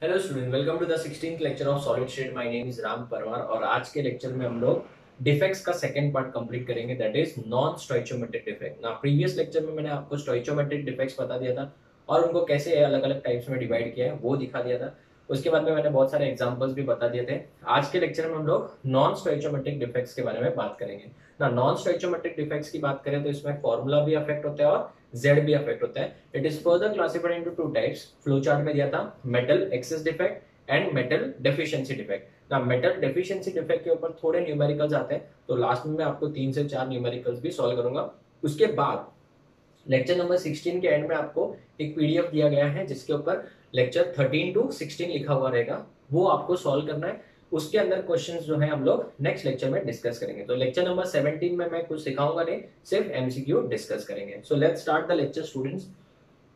Hello student, welcome to the 16th lecture of solid state. My name is Ram Parmar और आज के lecture में हम लोग डिफेक्ट्स का सेकंड पार्ट कंप्लीट करेंगे, that is non stoichiometric defect. ना प्रीवियस लेक्चर में मैंने आपको स्टोइचोमेट्रिक डिफेक्ट्स बता दिया था और उनको कैसे अलग अलग टाइप्स में डिवाइड किया है वो दिखा दिया था। उसके बाद में मैंने बहुत सारे एग्जांपल्स भी बता दिए थे। आज के लेक्चर में हम लोग नॉन स्टोइचोमेट्रिक डिफेक्ट्स के बारे में बात करेंगे। ना नॉन स्टोइचोमेट्रिक डिफेक्ट्स की बात करें तो इसमें फॉर्मूला भी अफेक्ट होता है और जेड भी अफेक्ट होता है। It is further classified into two types. Flow chart में दिया था metal excess defect and metal deficiency defect. ना मेटल डेफिशिएंसी डिफेक्ट के ऊपर थोड़े न्यूमेरिकल्स आते हैं, तो लास्ट में मैं आपको 3 से 4 न्यूमेरिकल्स भी सॉल्व करूंगा। उसके बाद लेक्चर नंबर 16 के एंड में आपको एक पीडीएफ दिया गया है जिसके ऊपर लेक्चर 13 टू 16 लिखा हुआ रहेगा, वो आपको सॉल्व करना है। उसके अंदर क्वेश्चंस जो है हम लोग नेक्स्ट लेक्चर में डिस्कस करेंगे। तो लेक्चर नंबर 17 में मैं कुछ सिखाऊंगा नहीं, सिर्फ एमसीक्यू डिस्कस करेंगे। So let's start the lecture students.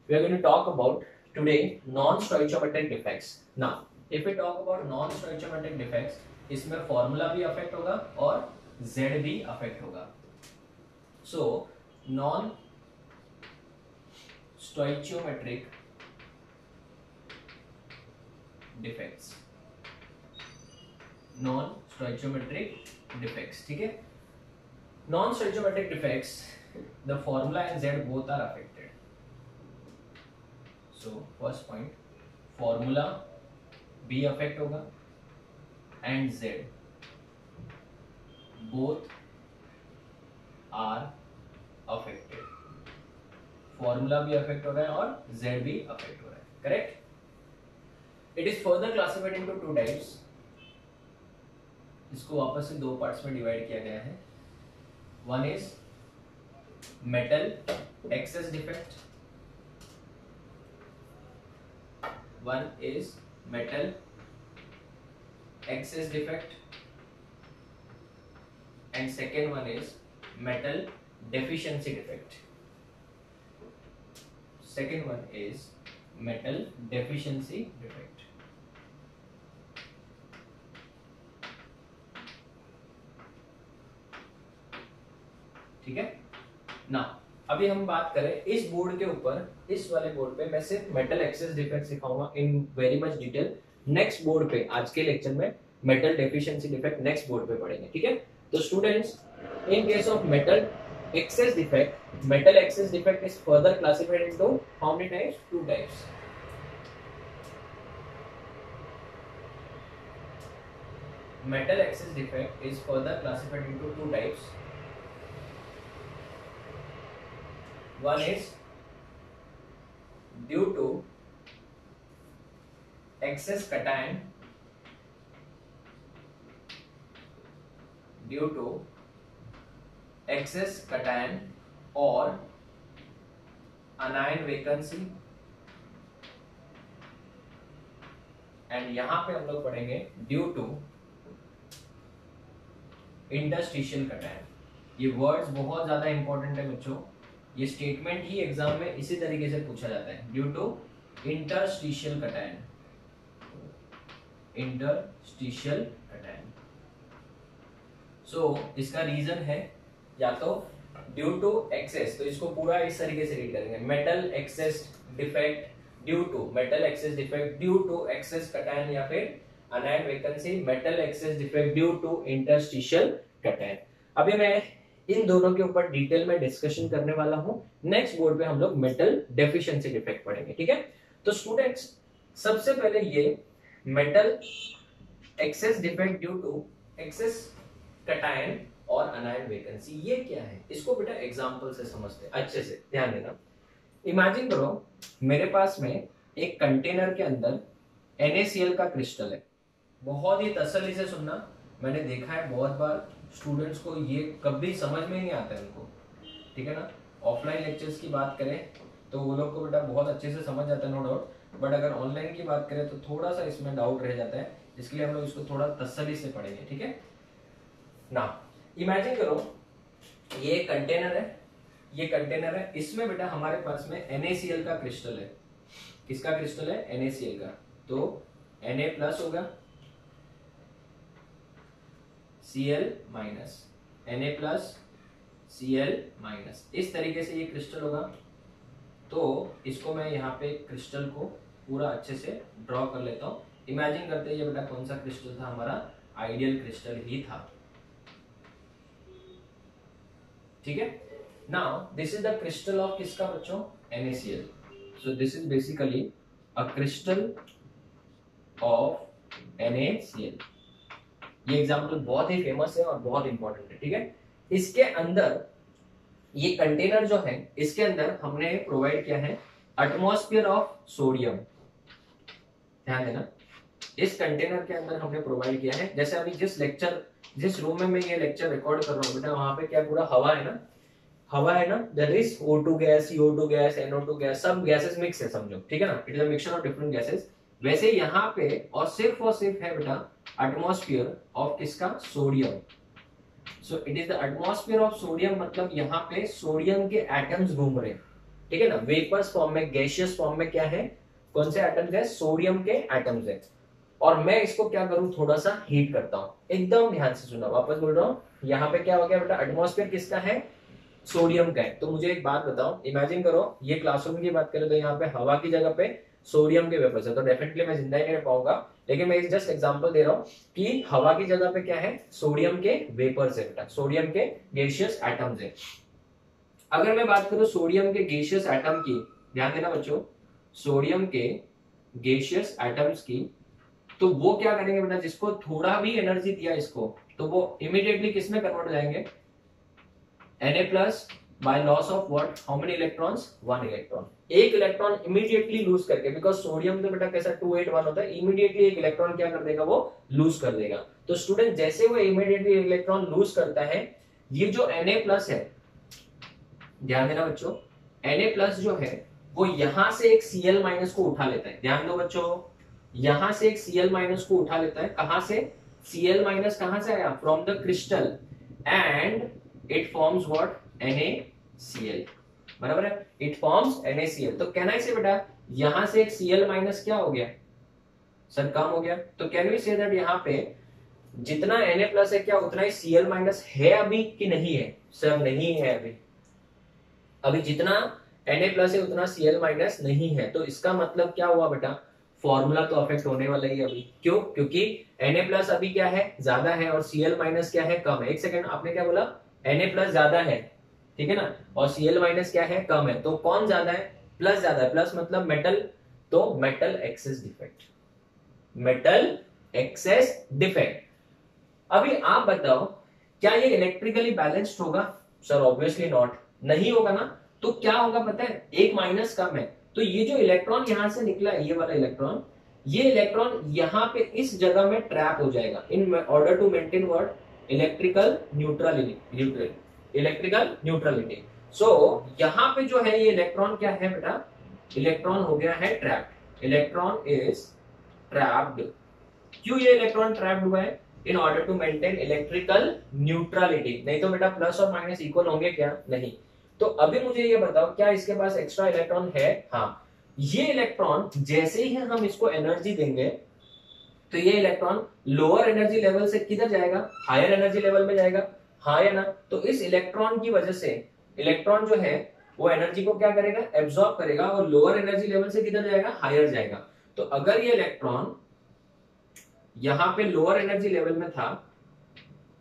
We are going to talk about today non-stoichiometric defects. Now, if we talk about non-stoichiometric defects, इसमें फॉर्मूला भी अफेक्ट होगा और z भी अफेक्ट होगा। So, non-stoichiometric defects, non-stoichiometric defects, ठीक है। Non-stoichiometric defects, the formula and z both are affected. So first point, formula भी affect होगा and Z both are affected. Formula भी अफेक्ट हो रहा है और जेड भी अफेक्ट हो रहा है, correct. It is further classified into two types. इसको वापस से दो पार्ट्स में डिवाइड किया गया है। One is metal excess defect, one is metal excess defect and second one is metal deficiency defect. Second one is metal deficiency defect. ठीक है ना। अभी हम बात करें इस बोर्ड के ऊपर, इस वाले बोर्ड पे मैं सिर्फ मेटल एक्सेस डिफेक्ट सिखाऊंगा in very much detail. Next board पे आज के लेक्चर में metal deficiency defect next board पे पढ़ेंगे, ठीक है। तो students, in case of metal excess defect, metal excess defect is further classified into how many types? Two types. Metal excess defect is further classified into two types. One is due to excess cation, due to excess cation or anion vacancy, and यहां पे हम लोग पढ़ेंगे due to interstitial cation. ये words बहुत ज्यादा important है बच्चों, ये स्टेटमेंट ही एग्जाम में इसी तरीके से पूछा जाता है, due to interstitial cation, interstitial cation. So इसका रीजन है या तो ड्यू टू एक्सेस, तो इसको पूरा इस तरीके से रीड करेंगे, metal excess defect due to, metal excess defect due to excess cation, या फिर anion vacancy metal excess defect due to interstitial cation. अभी मैं इन दोनों के ऊपर डिटेल में डिस्कशन करने वाला हूं। नेक्स्ट बोर्ड पे हम लोग मेटल डेफिशिएंसी डिफेक्ट पढ़ेंगे, ठीक है। तो स्टूडेंट्स, सबसे पहले ये metal excess defect due to excess cation और अनायन वैकेंसी, ये क्या है? इसको बेटा एग्जांपल से समझते हैं, अच्छे से ध्यान देना। इमेजिन करो मेरे पास में एक कंटेनर के अंदर NaCl का क्रिस्टल है। बहुत ही तसल्ली से सुनना, मैंने देखा है बहुत बार स्टूडेंट्स को ये कभी समझ में नहीं आता है उनको, ठीक है ना। ऑफलाइन लेक्चर्स की बात करें तो वो लोग को बेटा बहुत अच्छे से समझ जाता है, नो डाउट, बट अगर ऑनलाइन की बात करें तो थोड़ा सा इसमें डाउट रह जाता है, इसके लिए हम लोग इसको थोड़ा तसल्ली से पढ़ेंगे, ठीक है ना। इमेजिन करो ये कंटेनर है, ये कंटेनर है, इसमें बेटा हमारे पास में NaCl का क्रिस्टल है। किसका क्रिस्टल है? NaCl का। तो Na प्लस होगा, Cl minus, Na plus Cl minus, इस तरीके से ये क्रिस्टल होगा। तो इसको मैं यहाँ पे क्रिस्टल को पूरा अच्छे से ड्रॉ कर लेता हूँ। इमेजिन करते हैं ये बेटा कौन सा क्रिस्टल था, हमारा आइडियल क्रिस्टल ही था। ठीक है, now this is the crystal of किसका बच्चों, NaCl। So this is basically a crystal of NaCl। ये एग्जाम्पल बहुत ही फेमस है और बहुत इंपॉर्टेंट है। ठीक है, इसके अंदर ये कंटेनर जो है, इसके अंदर हमने प्रोवाइड किया है एटमॉस्फेयर ऑफ सोडियम। ध्यान देना, इस कंटेनर के अंदर हमने प्रोवाइड किया है, जैसे अभी जिस रूम में मैं ये लेक्चर रिकॉर्ड कर रहा हूँ बेटा, वहां पे क्या पूरा हवा है ना, हवा है ना, that is O2 gas, CO2 gas, NO2 gas, सब गैसेस मिक्स है समझो। ठीक है ना, it is a mixture of different gases. वैसे यहाँ पे और सिर्फ है बेटा एटमॉस्फेयर ऑफ किसका, sodium. So it is the atmosphere of sodium, मतलब यहाँ पे सोडियम के एटम्स घूम रहे हैं। ठीक है ना, वेपर्स फॉर्म में, गैसियस फॉर्म में क्या है, कौन से एटम्स है, सोडियम के एटम्स है। और मैं इसको क्या करूं, थोड़ा सा हीट करता हूं। एकदम ध्यान से सुना, वापस बोल रहा हूं, यहाँ पे क्या हो गया बेटा, एटमॉस्फेयर किसका है, सोडियम का है। तो मुझे एक बात बताओ, इमेजिन करो ये क्लासरूम की बात करें तो यहाँ पे हवा की जगह पे सोडियम के वेपर्स है, तो डेफिनेटली मैं जिंदा ही नहीं रह पाऊंगा। लेकिन मैं जस्ट एग्जांपल दे रहा हूँ कि हवा की जगह पे क्या है, सोडियम के वेपर्स है बेटा, सोडियम के गैसियस एटम्स है। अगर मैं बात करूं सोडियम के गैसियस एटम की, ध्यान देना बच्चों, सोडियम के गैसियस एटम्स की, तो वो क्या करेंगे बेटा, जिसको थोड़ा भी एनर्जी दिया इसको, तो वो इमीडिएटली किसमें कन्वर्ट हो जाएंगे, Na+ by loss of what, how many electrons, 1 electron. एक इलेक्ट्रॉन इमीडिएटली लूज करके, बिकॉज सोडियम तो बेटा कैसा 281 होता है, इमीडिएटली एक इलेक्ट्रॉन क्या कर देगा, वो लूज कर देगा। तो स्टूडेंट जैसे वो इमीडिएटली इलेक्ट्रॉन लूज करता है, ये जो Na+ है, ध्यान देना बच्चों, Na+ जो है वो यहां से एक Cl- को उठा लेता है। ध्यान दो बच्चों, यहां से एक Cl- को उठा लेता है। कहां से, Cl- कहां से आया, from the crystal, and it forms what, NaCl। बराबर है, it forms NaCl। तो कहना इसे बेटा, यहां से एक Cl- क्या हो गया सर, कम हो गया। तो कैन वी से दैट यहाँ पे जितना Na+ है क्या उतना ही Cl- है अभी कि नहीं है, सर नहीं है अभी जितना Na+ है उतना Cl- नहीं है। तो इसका मतलब क्या हुआ बेटा, फॉर्मूला तो अफेक्ट होने वाला ही अभी। क्यों, क्योंकि Na+ अभी क्या है, ज्यादा है, और Cl- क्या है, कम है। एक सेकंड, आपने क्या बोला, Na+ ज्यादा है, ठीक है ना, और Cl- क्या है, कम है। तो कौन ज्यादा है, प्लस ज्यादा है, प्लस मतलब मेटल, तो metal excess defect, metal excess defect. अभी आप बताओ, क्या ये इलेक्ट्रिकली बैलेंस्ड होगा, सर ऑब्वियसली नॉट, नहीं होगा ना। तो क्या होगा पता है, एक माइनस कम है, तो ये जो इलेक्ट्रॉन यहां से निकला है, ये वाला इलेक्ट्रॉन, ये इलेक्ट्रॉन यहां पे इस जगह में ट्रैप हो जाएगा, in order to maintain what, electrical neutrality, electrical neutrality. So यहां पे जो है ये इलेक्ट्रॉन क्या है बेटा, इलेक्ट्रॉन हो गया है ट्रैप्ड, इलेक्ट्रॉन इज ट्रैप्ड। क्यों ये इलेक्ट्रॉन ट्रैप्ड हुआ है, in order to maintain electrical neutrality. नहीं तो बेटा प्लस और माइनस इक्वल होंगे क्या, नहीं। तो अभी मुझे ये बताओ, क्या इसके पास एक्स्ट्रा इलेक्ट्रॉन है, हाँ। ये इलेक्ट्रॉन जैसे ही हम इसको एनर्जी देंगे, तो ये इलेक्ट्रॉन लोअर एनर्जी लेवल से किधर जाएगा, हायर एनर्जी लेवल में जाएगा, हाँ या ना। तो इस इलेक्ट्रॉन की वजह से इलेक्ट्रॉन जो है वो एनर्जी को क्या करेगा, एब्सॉर्ब करेगा, और लोअर एनर्जी लेवल से किधर जाएगा, हायर जाएगा। तो अगर ये इलेक्ट्रॉन यहां पे लोअर एनर्जी लेवल में था,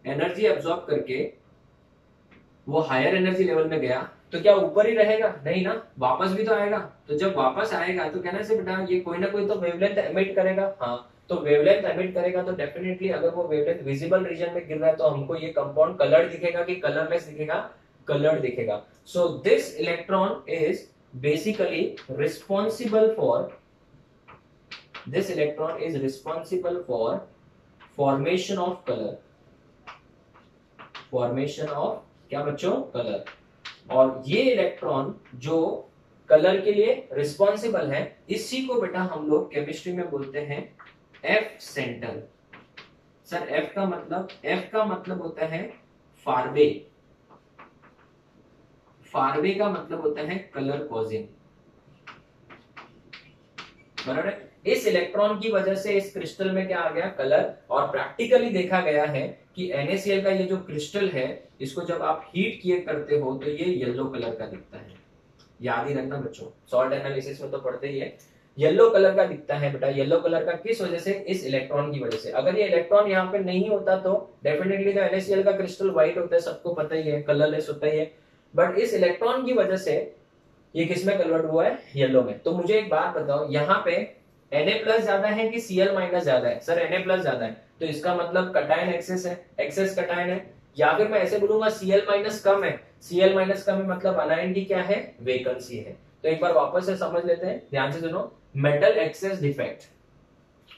एनर्जी एब्सॉर्ब करके वो हायर एनर्जी लेवल में गया, तो क्या ऊपर ही रहेगा, नहीं ना, वापस भी तो आएगा। तो जब वापस आएगा तो कहना से बेटा ये कोई ना कोई तो वेवलेंथ एमिट करेगा, हाँ। तो वेवलेंथ एमिट करेगा, तो डेफिनेटली अगर वो वेवलेंथ विजिबल रीजन में गिर रहा है, तो हमको ये कंपाउंड कलर्ड दिखेगा कि कलरलेस दिखेगा, कलर्ड दिखेगा। So this electron is basically responsible for, this electron is responsible for formation of color, formation of क्या बच्चों, कलर। और ये इलेक्ट्रॉन जो कलर के लिए रिस्पॉन्सिबल है, इसी को बेटा हम लोग केमिस्ट्री में बोलते हैं एफ सेंटर। सर एफ का मतलब होता है फारबे, फारबे का मतलब होता है कलर कॉजिंग, बराबर है। इस इलेक्ट्रॉन की वजह से इस क्रिस्टल में क्या आ गया, कलर। और प्रैक्टिकली देखा गया है कि NaCl का ये जो क्रिस्टल है, इसको जब आप हीट किए करते हो तो ये येलो कलर का दिखता है। याद ही रखना बच्चों, सॉल्ट एनालिसिस में तो पढ़ते ही है। येलो कलर का दिखता है बेटा, येलो कलर का किस वजह से, इस इलेक्ट्रॉन की वजह से। अगर ये इलेक्ट्रॉन यहाँ पे नहीं होता तो डेफिनेटली तो NaCl का क्रिस्टल व्हाइट होता है, सबको पता ही है, कलरलेस होता ही है, बट इस इलेक्ट्रॉन की वजह से ये किस में कन्वर्ट हुआ है, येलो में। तो मुझे एक बात बताओ, यहाँ पे Na+ ज्यादा है कि Cl- ज्यादा है? सर Na+ ज्यादा है, तो इसका मतलब कटायन एक्सेस है, एक्सेस कटायन है। या फिर मैं ऐसे बोलूंगा Cl- कम है, Cl- कम है मतलब अनायन की क्या है, वेकेंसी है। तो एक बार वापस से समझ लेते हैं, ध्यान से सुनो। मेटल एक्सेस डिफेक्ट,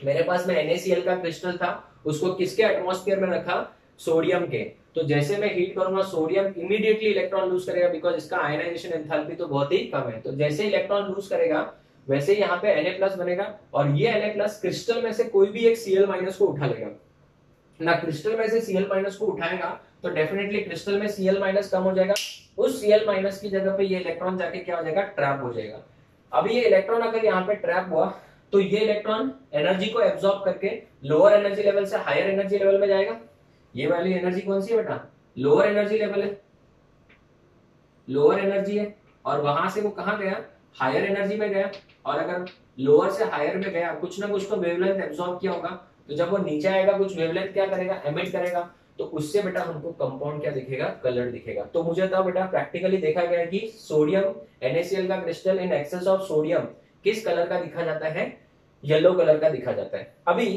मेरे पास में NaCl का क्रिस्टल था, उसको किसके एटमॉस्फेयर में रखा, सोडियम के। तो जैसे मैं हीट करूंगा, सोडियम इमीडिएटली इलेक्ट्रॉन लूज करेगा, बिकॉज इसका आयनाइजेशन एंथैल्पी तो बहुत ही कम है। तो जैसे इलेक्ट्रॉन लूज करेगा वैसे ही यहाँ पे Na+ बनेगा, और ये Na+ क्रिस्टल में से कोई भी एक Cl- को उठा लेगा ना। क्रिस्टल में से Cl- को उठाएगा तो डेफिनेटली क्रिस्टल में Cl- कम हो जाएगा, उस Cl- की जगह पे ये इलेक्ट्रॉन जाके क्या हो जाएगा, ट्रैप हो जाएगा। अब ये इलेक्ट्रॉन अगर यहाँ पे ट्रैप हुआ तो ये इलेक्ट्रॉन एनर्जी को एब्सॉर्ब करके लोअर एनर्जी लेवल से हायर एनर्जी लेवल में जाएगा। ये वाली एनर्जी कौन सी है बेटा, लोअर एनर्जी लेवल है, लोअर एनर्जी है, और वहां से वो कहां गया, हायर एनर्जी में गया। और अगर लोअर से हायर में गया, कुछ ना कुछ तो वेवलेंथ एब्सॉर्ब किया होगा, तो जब वो नीचे आएगा कुछ वेवलेंथ क्या करेगा, एमिट करेगा, तो उससे बेटा हमको कंपाउंड क्या दिखेगा, कलर दिखेगा। तो मुझे बताओ बेटा, प्रैक्टिकली देखा गया है कि सोडियम NaCl का crystal in excess of sodium किस कलर का दिखा जाता है, येलो कलर का दिखा जाता है। अभी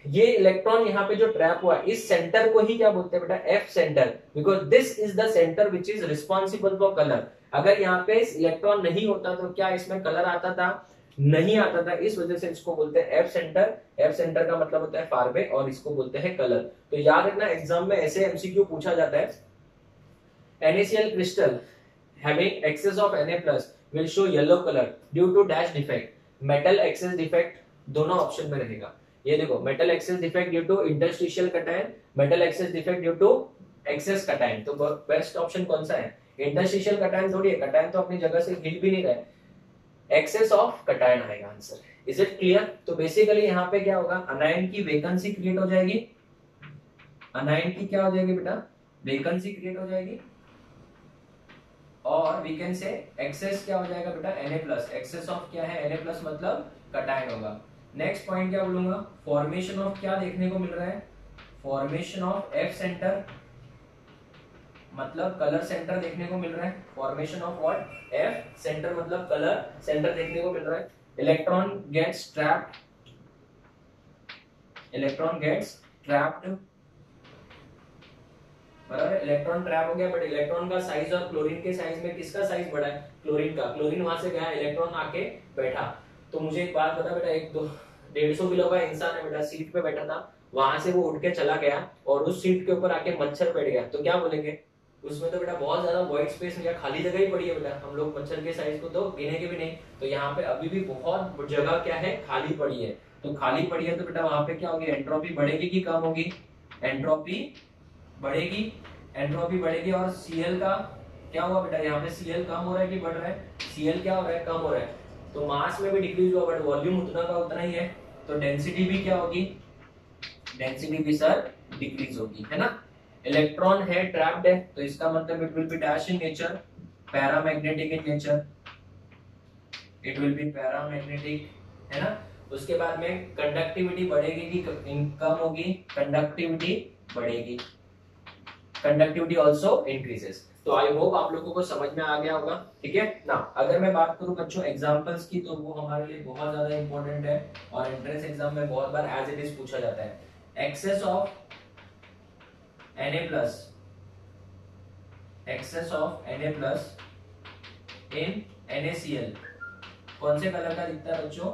ये इलेक्ट्रॉन यहाँ पे जो ट्रैप हुआ, इस सेंटर को ही क्या बोलते हैं बेटा, F centre, because this is the centre which is responsible for colour. अगर यहाँ पे इलेक्ट्रॉन नहीं होता तो क्या इसमें कलर आता था, नहीं आता था। इस वजह से इसको बोलते हैं एफ सेंटर। एफ सेंटर का मतलब होता है फारवे, और इसको बोलते हैं कलर। तो याद रखना, एग्जाम में ऐसे MCQ पूछा जाता है, NaCl crystal having excess of Na+ will show yellow color due to dash defect, metal excess defect दोनों ऑप्शन में रहेगा। ये देखो, metal excess defect due to interstitial cation, metal excess defect due to excess cation. तो best option कौन सा है, interstitial cation थोड़ी है, कटायन तो अपनी जगह से हिल भी नहीं रहा है, एक्सेस ऑफ कटायन आएगा आंसर। Is it clear? तो बेसिकली यहाँ पे क्या होगा, अनायन की वेकेंसी क्रिएट हो जाएगी, अनायन की क्या हो जाएगी बेटा, वेकेंसी क्रिएट हो जाएगी, और वी कैन से एक्सेस क्या हो जाएगा बेटा, Na+। एक्सेस ऑफ क्या है, Na+ मतलब कटायन होगा। नेक्स्ट पॉइंट क्या बोलूंगा, फॉर्मेशन ऑफ क्या देखने को मिल रहा है, फॉर्मेशन ऑफ एफ सेंटर मतलब कलर सेंटर देखने को मिल रहा है। Formation of what, F centre मतलब कलर सेंटर देखने को मिल रहा है। Electron gets trapped, electron gets trapped, बराबर, इलेक्ट्रॉन ट्रैप हो गया, बट इलेक्ट्रॉन का साइज और क्लोरीन के साइज में किसका साइज बड़ा है, क्लोरीन का। क्लोरीन वहां से गया, इलेक्ट्रॉन आके बैठा। तो मुझे एक बात बता बेटा, एक 150 किलो का इंसान है बेटा, सीट पे बैठा था, वहां से वो उठ के चला गया और उस सीट के ऊपर आके मच्छर बैठ गया, तो क्या बोलेंगे, उसमें तो बेटा बहुत ज्यादा व्हाइट स्पेस या खाली जगह ही पड़ी है बेटा, हम लोग मच्छर के साइज को तो गिनेंगे भी नहीं। तो यहाँ पे अभी भी बहुत जगह क्या है, खाली पड़ी है। तो खाली पड़ी है तो बेटा वहां पे क्या होगी, एंट्रोपी बढ़ेगी कि कम होगी, एंट्रोपी बढ़ेगी, एंट्रोपी बढ़ेगी। और Cl का क्या हुआ बेटा, यहाँ पे Cl कम हो रहा है कि बढ़ रहा है, Cl क्या हो रहा है, कम हो रहा है। तो मास में भी डिक्रीज हुआ, बट वॉल्यूम उतना का उतना ही है, तो डेंसिटी भी क्या होगी, डेंसिटी भी सर डिक्रीज होगी, है ना। इलेक्ट्रॉन है ट्रैप्ड है, तो इसका मतलब it will B dash in nature, paramagnetic in nature, it will B paramagnetic, है ना। उसके बाद में कंडक्टिविटी बढ़ेगी कि कम होगी, कंडक्टिविटी बढ़ेगी, कंडक्टिविटी ऑल्सो इंक्रीजेस। तो आई होप आप लोगों को समझ में आ गया होगा, ठीक है ना। अगर मैं बात करूं बच्चों एग्जांपल्स की, तो वो हमारे लिए बहुत ज्यादा इंपॉर्टेंट है, और एंट्रेंस एग्जाम में बहुत बार एज इट इज पूछा जाता है। Excess of Na+, excess of Na+ in NaCl कौन से कलर का दिखता है बच्चों,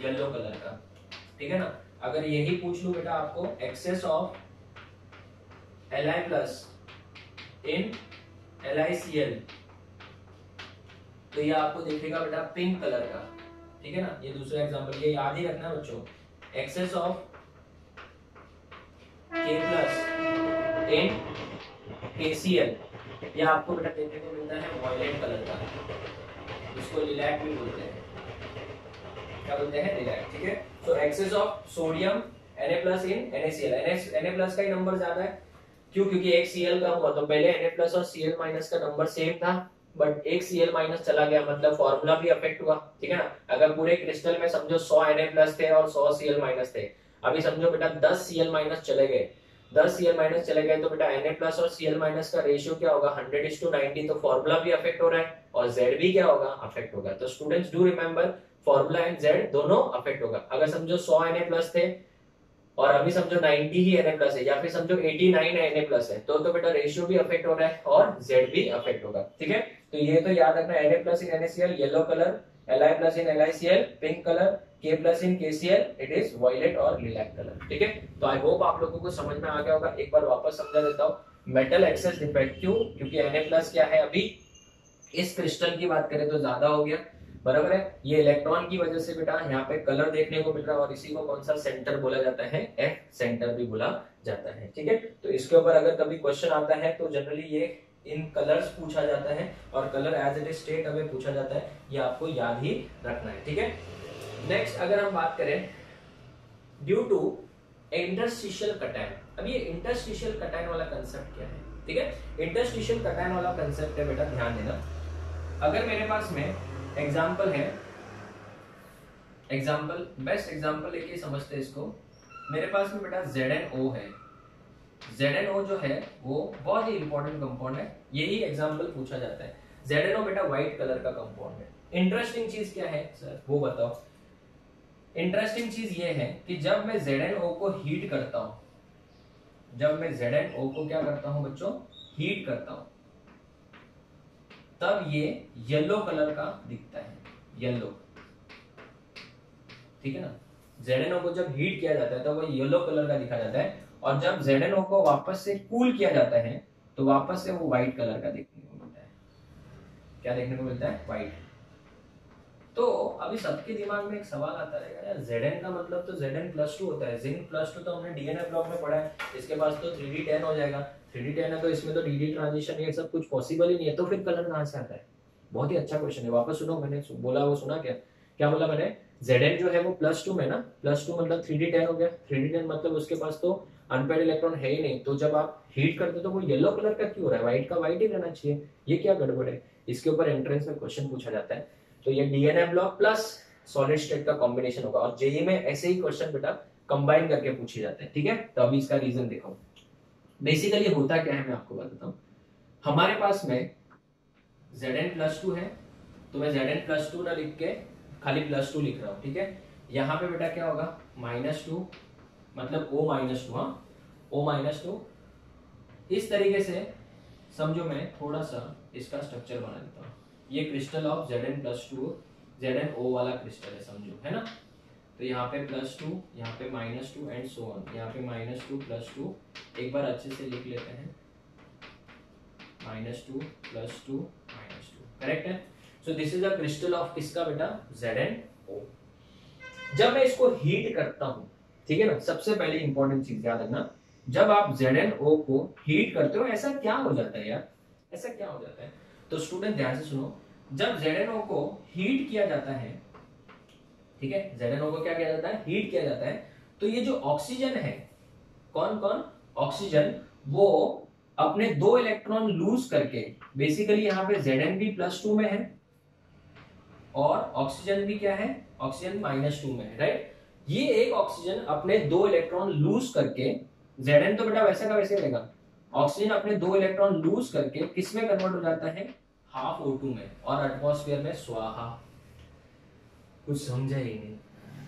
येलो कलर का, ठीक है ना। अगर यही पूछ लूं बेटा आपको, excess of Li+ in LiCl, तो ये आपको दिखेगा बेटा पिंक कलर का, ठीक है ना। ये दूसरा एग्जांपल, ये याद ही रखना बच्चों, excess of K+ in KCl, ये आपको बेटा देखने को मिलता है वॉयलेट कलर का, इसको लिलैक भी बोलते हैं, क्या बोलते हैं, लिलैक, ठीक है। So excess of sodium Na+ in NaCl, Na+ का ही नंबर ज्यादा है, क्यों, क्योंकि एक Cl कम हुआ, तो पहले Na+ और Cl- का नंबर सेम था, बट एक Cl माइनस चला गया मतलब फॉर्मूला भी अफेक्ट हुआ, ठीक है ना। अगर पूरे क्रिस्टल में समझो 100 Na+ थे और 100 Cl माइनस थे, अभी समझो बेटा 10 Cl माइनस चले गए, 10 Cl माइनस चले गए, तो बेटा Na+ और Cl माइनस का रेशियो क्या होगा 100:90, तो फॉर्मूला भी अफेक्ट हो रहा है और Z भी क्या होगा अफेक्ट होगा। तो students do remember formula and Z दोनों अफेक्ट होगा। अगर समझो 100 Na+ थे और अभी समझो 90 ही Na+ है, या फिर समझो 89 Na+ है, तो बेटा रेशियो भी अफेक्ट हो रहा है और Z भी अफेक्ट होगा, ठीक है। तो ये तो याद रखना, Na+ in NaCl yellow colour, Li+ in LiCl pink colour, K+ in KCl it is violet और लिलैक कलर, ठीक है। तो आई होप आप लोगों को समझ में आ गया होगा। एक बार वापस समझा देता हूं, मेटल एक्सेस डिफेक्ट क्यों, क्योंकि Na+ क्या है अभी इस क्रिस्टल की बात करें तो ज्यादा हो गया, बराबर है। ये इलेक्ट्रॉन की वजह से बेटा यहाँ पे कलर देखने को मिल रहा है और इसी को कौन सा सेंटर बोला जाता है, एफ सेंटर भी बोला जाता है, ठीक है। तो इसके ऊपर अगर कभी क्वेश्चन आता है तो जनरली ये इन कलर्स पूछा जाता है और colour as it is straight away पूछा जाता है, ये आपको याद ही रखना है, ठीक है। नेक्स्ट अगर हम बात करें ड्यू टू इंटरस्टिशियल कटायन, अब ये इंटरस्टिशियल कटायन वाला कंसेप्ट क्या है, ठीक है। इंटरस्टिशियल कटायन वाला कंसेप्ट है बेटा, ध्यान देना। अगर मेरे पास में एग्जाम्पल है, एग्जाम्पल बेस्ट एग्जाम्पल लेके समझते हैं इसको। मेरे पास में बेटा ZnO है, ZnO जो है वो बहुत ही इंपॉर्टेंट कंपाउंड है, यही एग्जाम्पल पूछा जाता है। ZnO बेटा व्हाइट कलर का कंपाउंड है। इंटरेस्टिंग चीज क्या है सर वो बताओ। इंटरेस्टिंग चीज ये है कि जब मैं ZnO को हीट करता हूं, जब मैं ZnO को क्या करता हूं बच्चों, हीट करता हूं, तब ये येलो कलर का दिखता है, येलो, ठीक है ना। ZnO को जब हीट किया जाता है तो वो येलो कलर का दिखा जाता है, और जब ZnO को वापस से कूल किया जाता है तो वापस से वो व्हाइट कलर का देखने को मिलता है। क्या देखने को मिलता है, व्हाइट। तो अभी सबके दिमाग में एक सवाल आता रहेगा, यार Zn का मतलब तो Zn+2 होता है, Zn+2 तो हमने DNA ब्लॉक में पढ़ा है, इसके पास तो 3D10 हो जाएगा, 3D10 है तो इसमें तो DD ट्रांजिशन ये सब कुछ पॉसिबल ही नहीं है, तो फिर कलर कहां से आता है। बहुत ही अच्छा क्वेश्चन है, वापस सुनो, मैंने बोला वो सुना क्या क्या बोला मैंने। Zn जो है वो +2 में ना, +2 मतलब 3D10 हो गया, 3D10 मतलब उसके पास तो अनपेयर्ड इलेक्ट्रॉन है ही नहीं, तो जब आप हीट करते तो वो येलो कलर का क्यों हो रहा है, व्हाइट का व्हाइट ही रहना चाहिए, ये क्या गड़बड़ है। इसके ऊपर एंट्रेंस में क्वेश्चन पूछा जाता है। तो ये DNA block plus solid state का कॉम्बिनेशन होगा, और जेई में ऐसे ही क्वेश्चन बेटा कंबाइन करके पूछे जाते हैं, ठीक है। तो अभी इसका रीजन देखो, बेसिकली होता क्या है मैं आपको बताता हूं। हमारे पास में Zn+2 है, तो मैं Zn+2 ना लिख के खाली +2 लिख रहा हूं, ठीक है। यहां पे बेटा क्या होगा -2 मतलब O-2, हाँ O-2। इस तरीके से समझो, मैं थोड़ा सा इसका स्ट्रक्चर बना देता हूं। ये क्रिस्टल ऑफ Zn+2 ZnO वाला क्रिस्टल है समझो, है ना। तो यहाँ पे +2, यहाँ पे -2 एंड सो ऑन, यहाँ पे -2 +2, एक बार अच्छे से लिख लेते हैं, -2 +2 -2, करेक्ट है। सो this is a crystal of किसका बेटा, ZnO। जब मैं इसको हीट करता हूं, ठीक है ना, सबसे पहले इंपॉर्टेंट चीज याद रखना, जब आप ZnO को हीट करते हो ऐसा क्या हो जाता है यार, ऐसा क्या हो जाता है। तो स्टूडेंट ध्यान से सुनो, जब ZnO को हीट किया जाता है, ठीक है, ZnO को क्या किया जाता है, हीट किया जाता है, तो ये जो ऑक्सीजन है, कौन कौन, ऑक्सीजन, वो अपने 2 इलेक्ट्रॉन लूज करके, बेसिकली यहाँ पे Zn भी +2 में है और ऑक्सीजन भी क्या है, ऑक्सीजन -2 में है, राइट। ये एक ऑक्सीजन अपने 2 इलेक्ट्रॉन लूज करके, Zn तो बेटा वैसा का वैसे रहेगा, ऑक्सीजन अपने 2 इलेक्ट्रॉन लूज करके किस में कन्वर्ट हो जाता है, हाफ O2 में, और एटमॉस्फेयर में स्वाहा। कुछ समझा ही नहीं,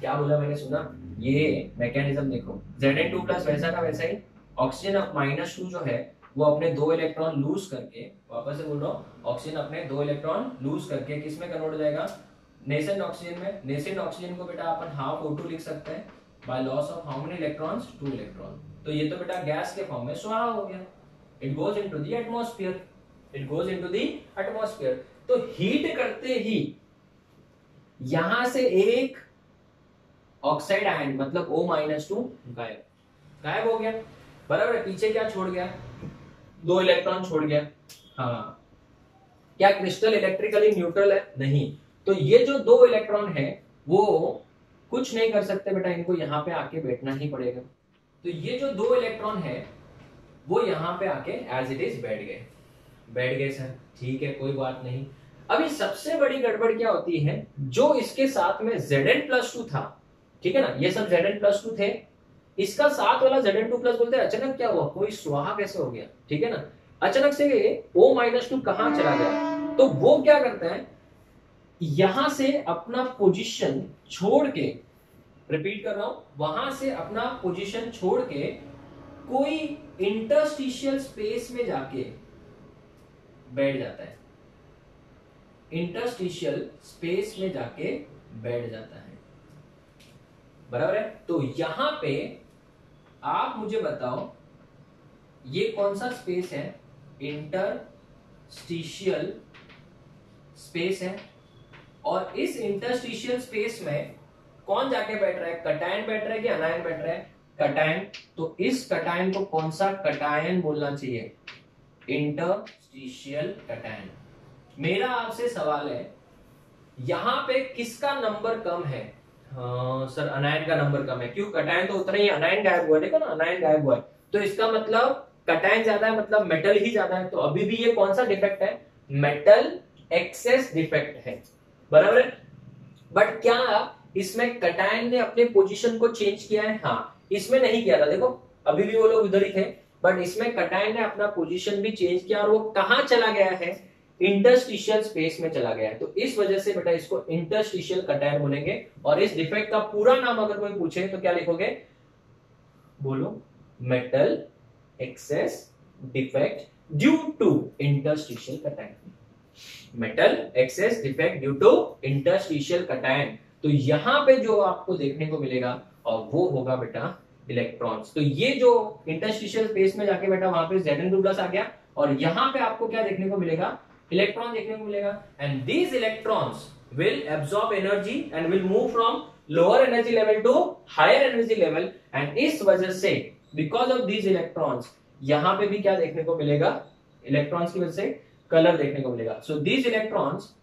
क्या बोला मैंने, सुना, ये मैकेनिज्म देखो, Zn2+ वैसा का वैसा ही, ऑक्सीजन -2 जो है वो अपने 2 इलेक्ट्रॉन लूज करके, वापस से बोल रहा हूं, ऑक्सीजन अपने 2 इलेक्ट्रॉन लूज करके किस में कन्वर्ट हो जाएगा, नेसेंट ऑक्सीजन में। नेसेंट ऑक्सीजन को बेटा अपन हाफ O2 लिख सकते हैं, by loss of how many electrons, 2 electron. तो ये तो बेटा गैस के फॉर्म में स्वाहा हो गया, it goes into the atmosphere, it goes into the atmosphere. तो हीट करते ही यहां से एक ऑक्साइड आयन मतलब O-2 गायब, गायब हो गया, बराबर है। पीछे क्या छोड़ गया, 2 इलेक्ट्रॉन छोड़ गया। हाँ, क्या क्रिस्टल इलेक्ट्रिकली न्यूट्रल है, नहीं। तो ये जो 2 इलेक्ट्रॉन है वो कुछ नहीं कर सकते बेटा, इनको यहाँ पे आके बैठना ही पड़ेगा। तो ये जो 2 इलेक्ट्रॉन है वो यहाँ पे आके एज इट इज बैठ गए, बैठ गए सर, ठीक है कोई बात नहीं। अभी सबसे बड़ी गड़बड़ क्या होती है, जो इसके साथ में Zn+2 था, ठीक है ना, ये सब Zn+2 थे, इसका साथ वाला Zn2 प्लस बोलते हैं अचानक क्या हुआ, कोई स्वाहा कैसे हो गया, ठीक है ना, अचानक से O-2 कहां चला गया, तो वो क्या करता है, यहां से अपना पोजीशन छोड़ के, रिपीट कर रहा हूं, वहां से अपना पोजीशन छोड़ के कोई इंटरस्टिशियल स्पेस में जाके बैठ जाता है, इंटरस्टिशियल स्पेस में जाके बैठ जाता है, बराबर है। तो यहां पे आप मुझे बताओ ये कौन सा स्पेस है, इंटरस्टिशियल स्पेस है, और इस इंटरस्टिशियल स्पेस में कौन जाके बैठ रहा है, कटायन बैठ रहा है कि अनायन बैठ रहा है, कटायन। तो इस कटायन को कौन सा कटायन बोलना चाहिए, इंटरस्टिशियल कटायन। मेरा आपसे सवाल है, यहां पे किसका नंबर कम है, हाँ सर अनायन का नंबर कम है, क्यों, कटायन तो उतना ही, अनायन गायब हुआ, देखो ना अनायन गायब हुआ है, तो इसका मतलब कटायन ज्यादा है, मतलब मेटल ही ज्यादा है, तो अभी भी ये कौन सा डिफेक्ट है, मेटल एक्सेस डिफेक्ट है, बराबर है। बट क्या इसमें कटायन ने अपने पोजीशन को चेंज किया है, हाँ इसमें नहीं किया था, देखो अभी भी वो लोग उधर ही थे, बट इसमें कटायन ने अपना पोजीशन भी चेंज किया, और वो कहां चला गया है, इंटरस्टिशियल स्पेस में चला गया है, तो इस वजह से बेटा इसको इंटरस्टिशियल कटायन बोलेंगे। और इस डिफेक्ट का पूरा नाम अगर कोई पूछे तो क्या लिखोगे, बोलो, metal excess defect due to interstitial cation, metal excess defect due to interstitial cation. तो यहां पे जो आपको देखने को मिलेगा और वो होगा बेटा इलेक्ट्रॉन्स। तो ये जो इंटरस्टिशियल स्पेस में जाके बेटा वहां पे Zn2+ आ गया, और यहां पे आपको क्या देखने को मिलेगा, इलेक्ट्रॉन देखने को मिलेगा, and these electrons will absorb energy and will move from lower energy level to higher energy level, and इस वजह से बिकॉज ऑफ दीज इलेक्ट्रॉन्स यहां पे भी क्या देखने को मिलेगा, इलेक्ट्रॉन्स की वजह से कलर देखने को मिलेगा। So these electrons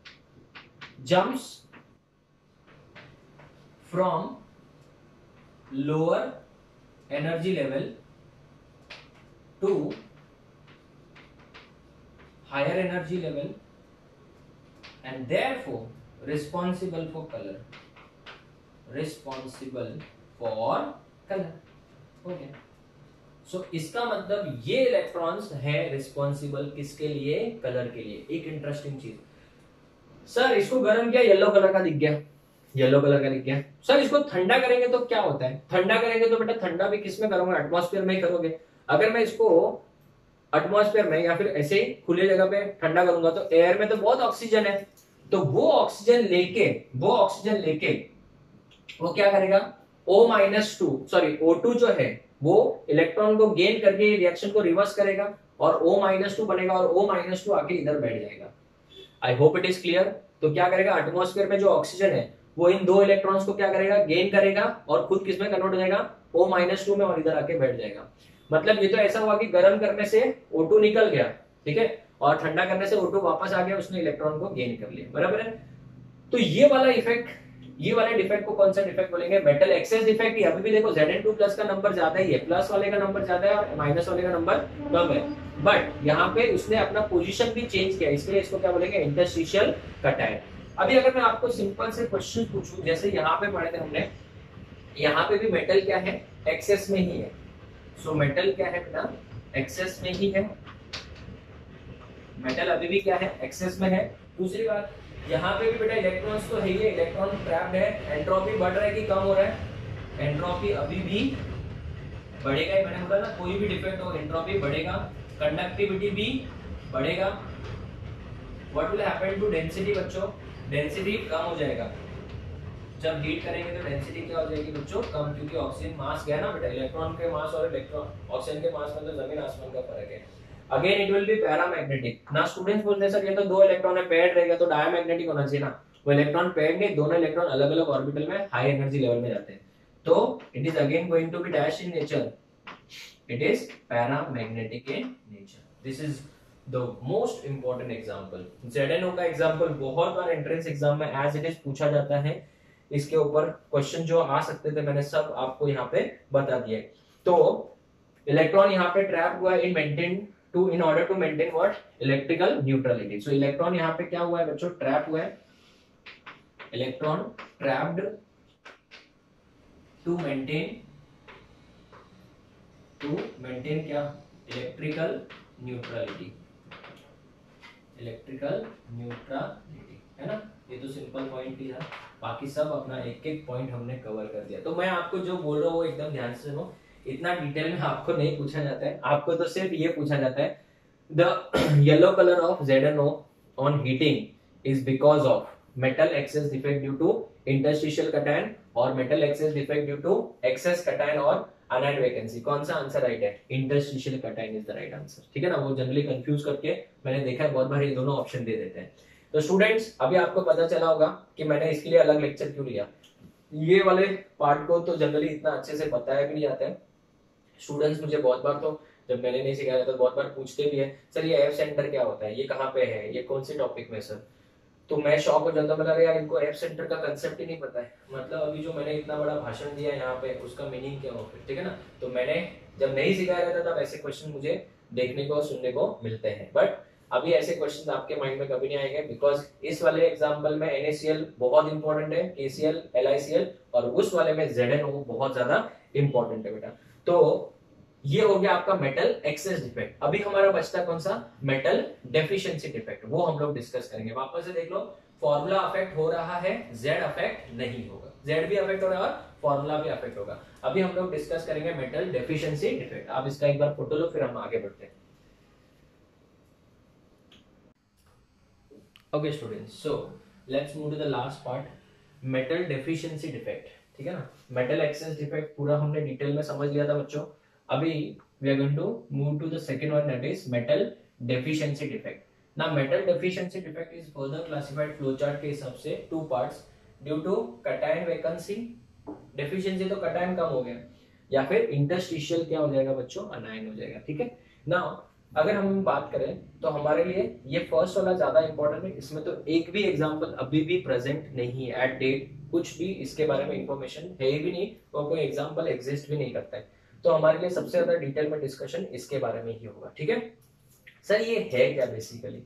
jumps from lower energy level to higher energy level and therefore responsible for color, responsible for color, हो गया। सो इसका मतलब ये इलेक्ट्रॉन्स है रिस्पॉन्सिबल किसके लिए, कलर के लिए। एक इंटरेस्टिंग चीज, सर इसको गर्म किया येलो कलर का दिख गया, येलो कलर का दिख गया, सर इसको ठंडा करेंगे तो क्या होता है, ठंडा करेंगे तो बेटा ठंडा भी किसमें करोगे, एटमॉस्फेयर में ही करोगे। अगर मैं इसको एटमॉस्फेयर में या फिर ऐसे ही खुले जगह पे ठंडा करूंगा तो एयर में तो बहुत ऑक्सीजन है, तो वो ऑक्सीजन लेके वो क्या करेगा, O2 जो है वो इलेक्ट्रॉन को गेन करके रिएक्शन को रिवर्स करेगा और O-2 बनेगा और O-2 आके इधर बैठ जाएगा। I hope it is clear. तो क्या करेगा, एटमॉस्फेयर में जो ऑक्सीजन है वो इन दो इलेक्ट्रॉन्स को क्या करेगा, गेन करेगा और खुद किसमें कन्वर्ट हो जाएगा, O-2 में, और इधर आके बैठ जाएगा। मतलब ये तो ऐसा हुआ कि गर्म करने से O2 निकल गया, ठीक है, और ठंडा करने से O2 वापस आ गया, उसने इलेक्ट्रॉन को गेन कर लिया, बराबर है। तो ये वाला इफेक्ट, ये वाले डिफेक्ट को कौन सा डिफेक्ट बोलेंगे, मेटल एक्सेस डिफेक्ट ही। अभी भी देखो Zn2+ का नंबर ज्यादा ही है, प्लस वाले का नंबर ज्यादा है और माइनस वाले का नंबर कम है, बट यहाँ पे उसने अपना पोजीशन भी चेंज किया, इसलिए इसको क्या बोलेंगे, इंटरस्टिशियल कटायन। अभी अगर मैं आपको सिंपल से क्वेश्चन पूछूं, जैसे यहाँ पे पढ़े थे हमने, यहाँ पे भी मेटल क्या है, एक्सेस में ही है। सो मेटल क्या है बेटा, एक्सेस में ही है, मेटल अभी भी क्या है, एक्सेस में है। दूसरी बात, यहाँ पे भी बेटा इलेक्ट्रॉन्स तो है ही है, इलेक्ट्रॉन ट्रैप्ड है, एंट्रोपी बढ़ रहा है कि कम हो रहा है, एंट्रोपी अभी भी बढ़ेगा ही, मैंने बोला ना कोई भी डिफेक्ट हो एंट्रोपी बढ़ेगा, कंडक्टिविटी भी बढ़ेगा। What will happen to density बच्चों, डेंसिटी कम हो जाएगा, जब हीट करेंगे तो डेंसिटी क्या हो जाएगी बच्चों, कम, क्योंकि ऑक्सीजन मास गया ना बेटा, इलेक्ट्रॉन के मास और इलेक्ट्रॉन ऑक्सीजन के मास में तो जमीन आसमान का फर्क है। Again it will B paramagnetic ना, स्टूडेंट्स बोलते हैं सर ये तो दो इलेक्ट्रॉन है, पेयर्ड रहेगा तो डायमैग्नेटिक होना चाहिए ना, वो इलेक्ट्रॉन पेयर्ड नहीं, दोनों इलेक्ट्रॉन अलग अलग ऑर्बिटल में हाई एनर्जी लेवल में जाते हैं, तो it is again going to be dash in nature, it is paramagnetic in nature. This is the most important example. ZnO का एग्जांपल बहुत बार एंट्रेंस एग्जाम में एज इट इज पूछा जाता है, इसके ऊपर क्वेश्चन जो आ सकते थे मैंने सब आपको यहाँ पे बता दिए। तो इलेक्ट्रॉन यहाँ पे ट्रैप हुआ in maintain to in order to maintain what electrical neutrality. So electron यहाँ पे क्या हुआ है बच्चों, ट्रैप हुआ है, इलेक्ट्रॉन ट्रैप्ड टू मेंटेन क्या, इलेक्ट्रिकल न्यूट्रलिटी, इलेक्ट्रिकल न्यूट्रलिटी, है ना। ये तो सिंपल पॉइंट ही था, बाकी सब अपना एक एक पॉइंट हमने कवर कर दिया। तो मैं आपको जो बोल रहा हूँ वो एकदम ध्यान से सुनो, इतना डिटेल में आपको नहीं पूछा जाता है, आपको तो सिर्फ ये पूछा जाता है the yellow colour of ZnO on heating is because of metal excess defect due to interstitial cation और metal excess defect due to excess cation और अनायन वैकेंसी। कौन सा आंसर राइट है, interstitial cation is the right answer, ठीक है ना। वो generally confuse करके मैंने देखा है बहुत बार ये दोनों ऑप्शन दे देते हैं। तो स्टूडेंट्स अभी आपको पता चला होगा कि मैंने इसके लिए अलग लेक्चर क्यों लिया। ये वाले पार्ट को तो जनरली इतना अच्छे से बताया भी नहीं जाता है, स्टूडेंट्स मुझे बहुत बार तो जब मैंने नहीं सिखाया तो बहुत बार पूछते भी है सर ये एफ सेंटर क्या होता है, ये कहाँ पे है, ये कौन से टॉपिक में सर। तो मैं शॉक हो जाता हूँ, मतलब यार इनको एफ सेंटर का कंसेप्ट ही नहीं पता है, मतलब अभी जो मैंने इतना बड़ा भाषण दिया यहाँ पे उसका मीनिंग क्या हो फिर, ठीक है ना। तो मैंने जब नहीं सिखाया रहता तब ऐसे क्वेश्चन मुझे देखने को सुनने को मिलते हैं, बट अभी ऐसे क्वेश्चन आपके माइंड में कभी नहीं आएंगे, बिकॉज इस वाले एग्जाम्पल में NaCl बहुत इंपॉर्टेंट है, KCl LiCl, और उस वाले में ZnO बहुत ज्यादा इंपॉर्टेंट है बेटा। तो ये हो गया आपका मेटल एक्सेस डिफेक्ट। अभी हमारा बचता कौन सा, मेटल डेफिशिएंसी डिफेक्ट, वो हम लोग डिस्कस करेंगे। वापस से देख लो, फॉर्मूला अफेक्ट हो रहा है, जेड अफेक्ट नहीं होगा, जेड भी अफेक्ट हो रहा है और फॉर्मूला भी अफेक्ट होगा। अभी हम लोग डिस्कस करेंगे मेटल डेफिशिएंसी डिफेक्ट। आप इसका एक बार फोटो लो फिर हम आगे बढ़ते हैं। Okay students, so let's move to the last part, metal deficiency defect, ठीक है ना। मेटल एक्सेस डिफेक्ट पूरा हमने डिटेल में समझ लिया था बच्चों। अभी we are going to move to the second one, that is metal deficiency defect. Now metal deficiency defect is further classified flowchart के हिसाब से two parts, due to cation vacancy, deficiency तो cation कम हो गया, या फिर interstitial क्या हो जाएगा बच्चों, अनायन हो जाएगा, ठीक है। Now अगर हम बात करें तो हमारे लिए ये फर्स्ट वाला ज्यादा इंपॉर्टेंट है, इसमें तो एक भी एग्जांपल अभी भी प्रेजेंट नहीं है एट डेट, कुछ भी इसके बारे में इंफॉर्मेशन है भी नहीं और कोई एग्जांपल एग्जिस्ट भी नहीं करता है। तो हमारे लिए सबसे ज्यादा डिटेल में डिस्कशन इसके बारे में ही होगा, ठीक है। सर ये है क्या बेसिकली,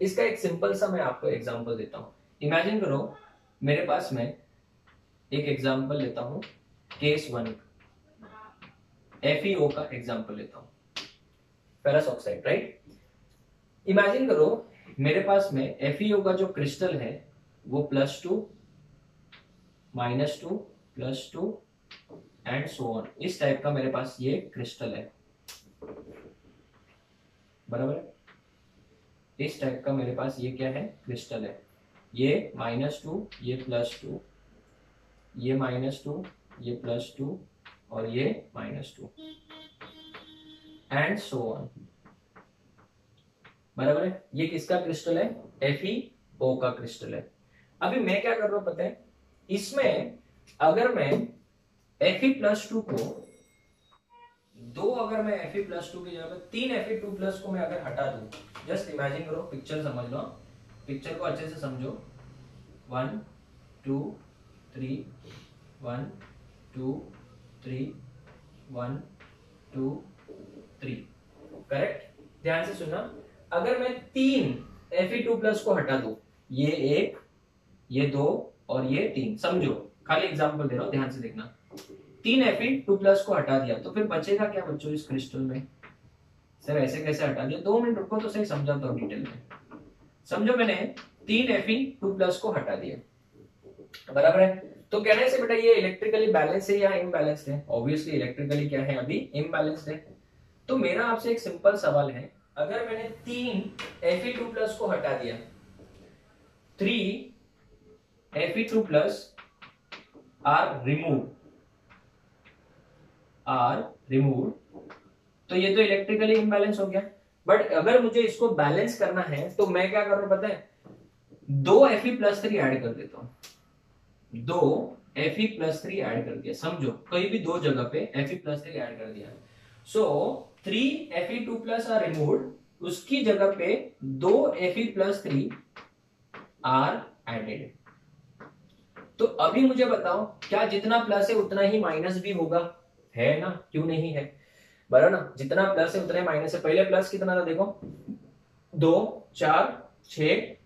इसका एक सिंपल सा मैं आपको एग्जांपल देता हूं। इमेजिन करो मेरे पास में एक एग्जांपल लेता हूं, केस 1 FeO का एग्जांपल लेता हूं, फेरस ऑक्साइड, राइट। इमेजिन करो मेरे पास में FeO का जो क्रिस्टल है वो +2 -2 +2 एंड सो ऑन, इस टाइप का मेरे पास ये क्रिस्टल है, बराबर है। इस टाइप का मेरे पास ये क्या है, क्रिस्टल है। ये -2, ये +2, ये -2, ये +2 और ये -2 एंड सो ऑन, बराबर है। ये किसका क्रिस्टल है, FeO का क्रिस्टल है। अभी मैं क्या कर रहा हूं पता है, इसमें अगर मैं Fe+2 को अगर मैं Fe+2 की जगह पे 3 Fe2+ को मैं अगर हटा दूं, जस्ट इमेजिन करो, पिक्चर समझ लो, पिक्चर को अच्छे से समझो, 1 2 3 1 2 3 1 2 3, करेक्ट। ध्यान से सुनना, अगर मैं 3 Fe2+ को हटा दूं, ये 1 ये 2 और ये 3, समझो, खाली एग्जांपल दे रहा हूं, ध्यान से देखना। 3 Fe2+ को हटा दिया तो फिर बचेगा क्या बच्चों इस क्रिस्टल में, सर ऐसे कैसे हटा दिया, 2 मिनट रुको तो सही समझाता हूं डिटेल में। समझो मैंने 3 Fe2+ को हटा दिया, बराबर है। तो कहने से बेटा ये इलेक्ट्रिकली बैलेंस है या इम्बैलेंस्ड है, ऑब्वियसली इलेक्ट्रिकली क्या है, अभी इम्बैलेंस्ड है। तो मेरा आपसे एक सिंपल सवाल है, अगर मैंने 3 Fe2+ को हटा दिया, 3 Fe2+ आर रिमूव, तो ये तो इलेक्ट्रिकली इम्बैलेंस हो गया। बट अगर मुझे इसको बैलेंस करना है तो मैं क्या कर रहा हूं पता है, 2 Fe+3 ऐड कर देता हूं, 2 Fe+3 ऐड कर दिया, समझो कहीं भी दो जगह पे Fe+3 ऐड कर दिया। सो 3 Fe2+ आर रिमूव्ड, उसकी जगह पे 2 Fe+3 आर एडेड। तो अभी मुझे बताओ क्या जितना प्लस है उतना ही माइनस भी होगा, है ना, क्यों नहीं है। बराबर ना, जितना प्लस है उतना माइनस है। पहले प्लस कितना था देखो, 2 4 6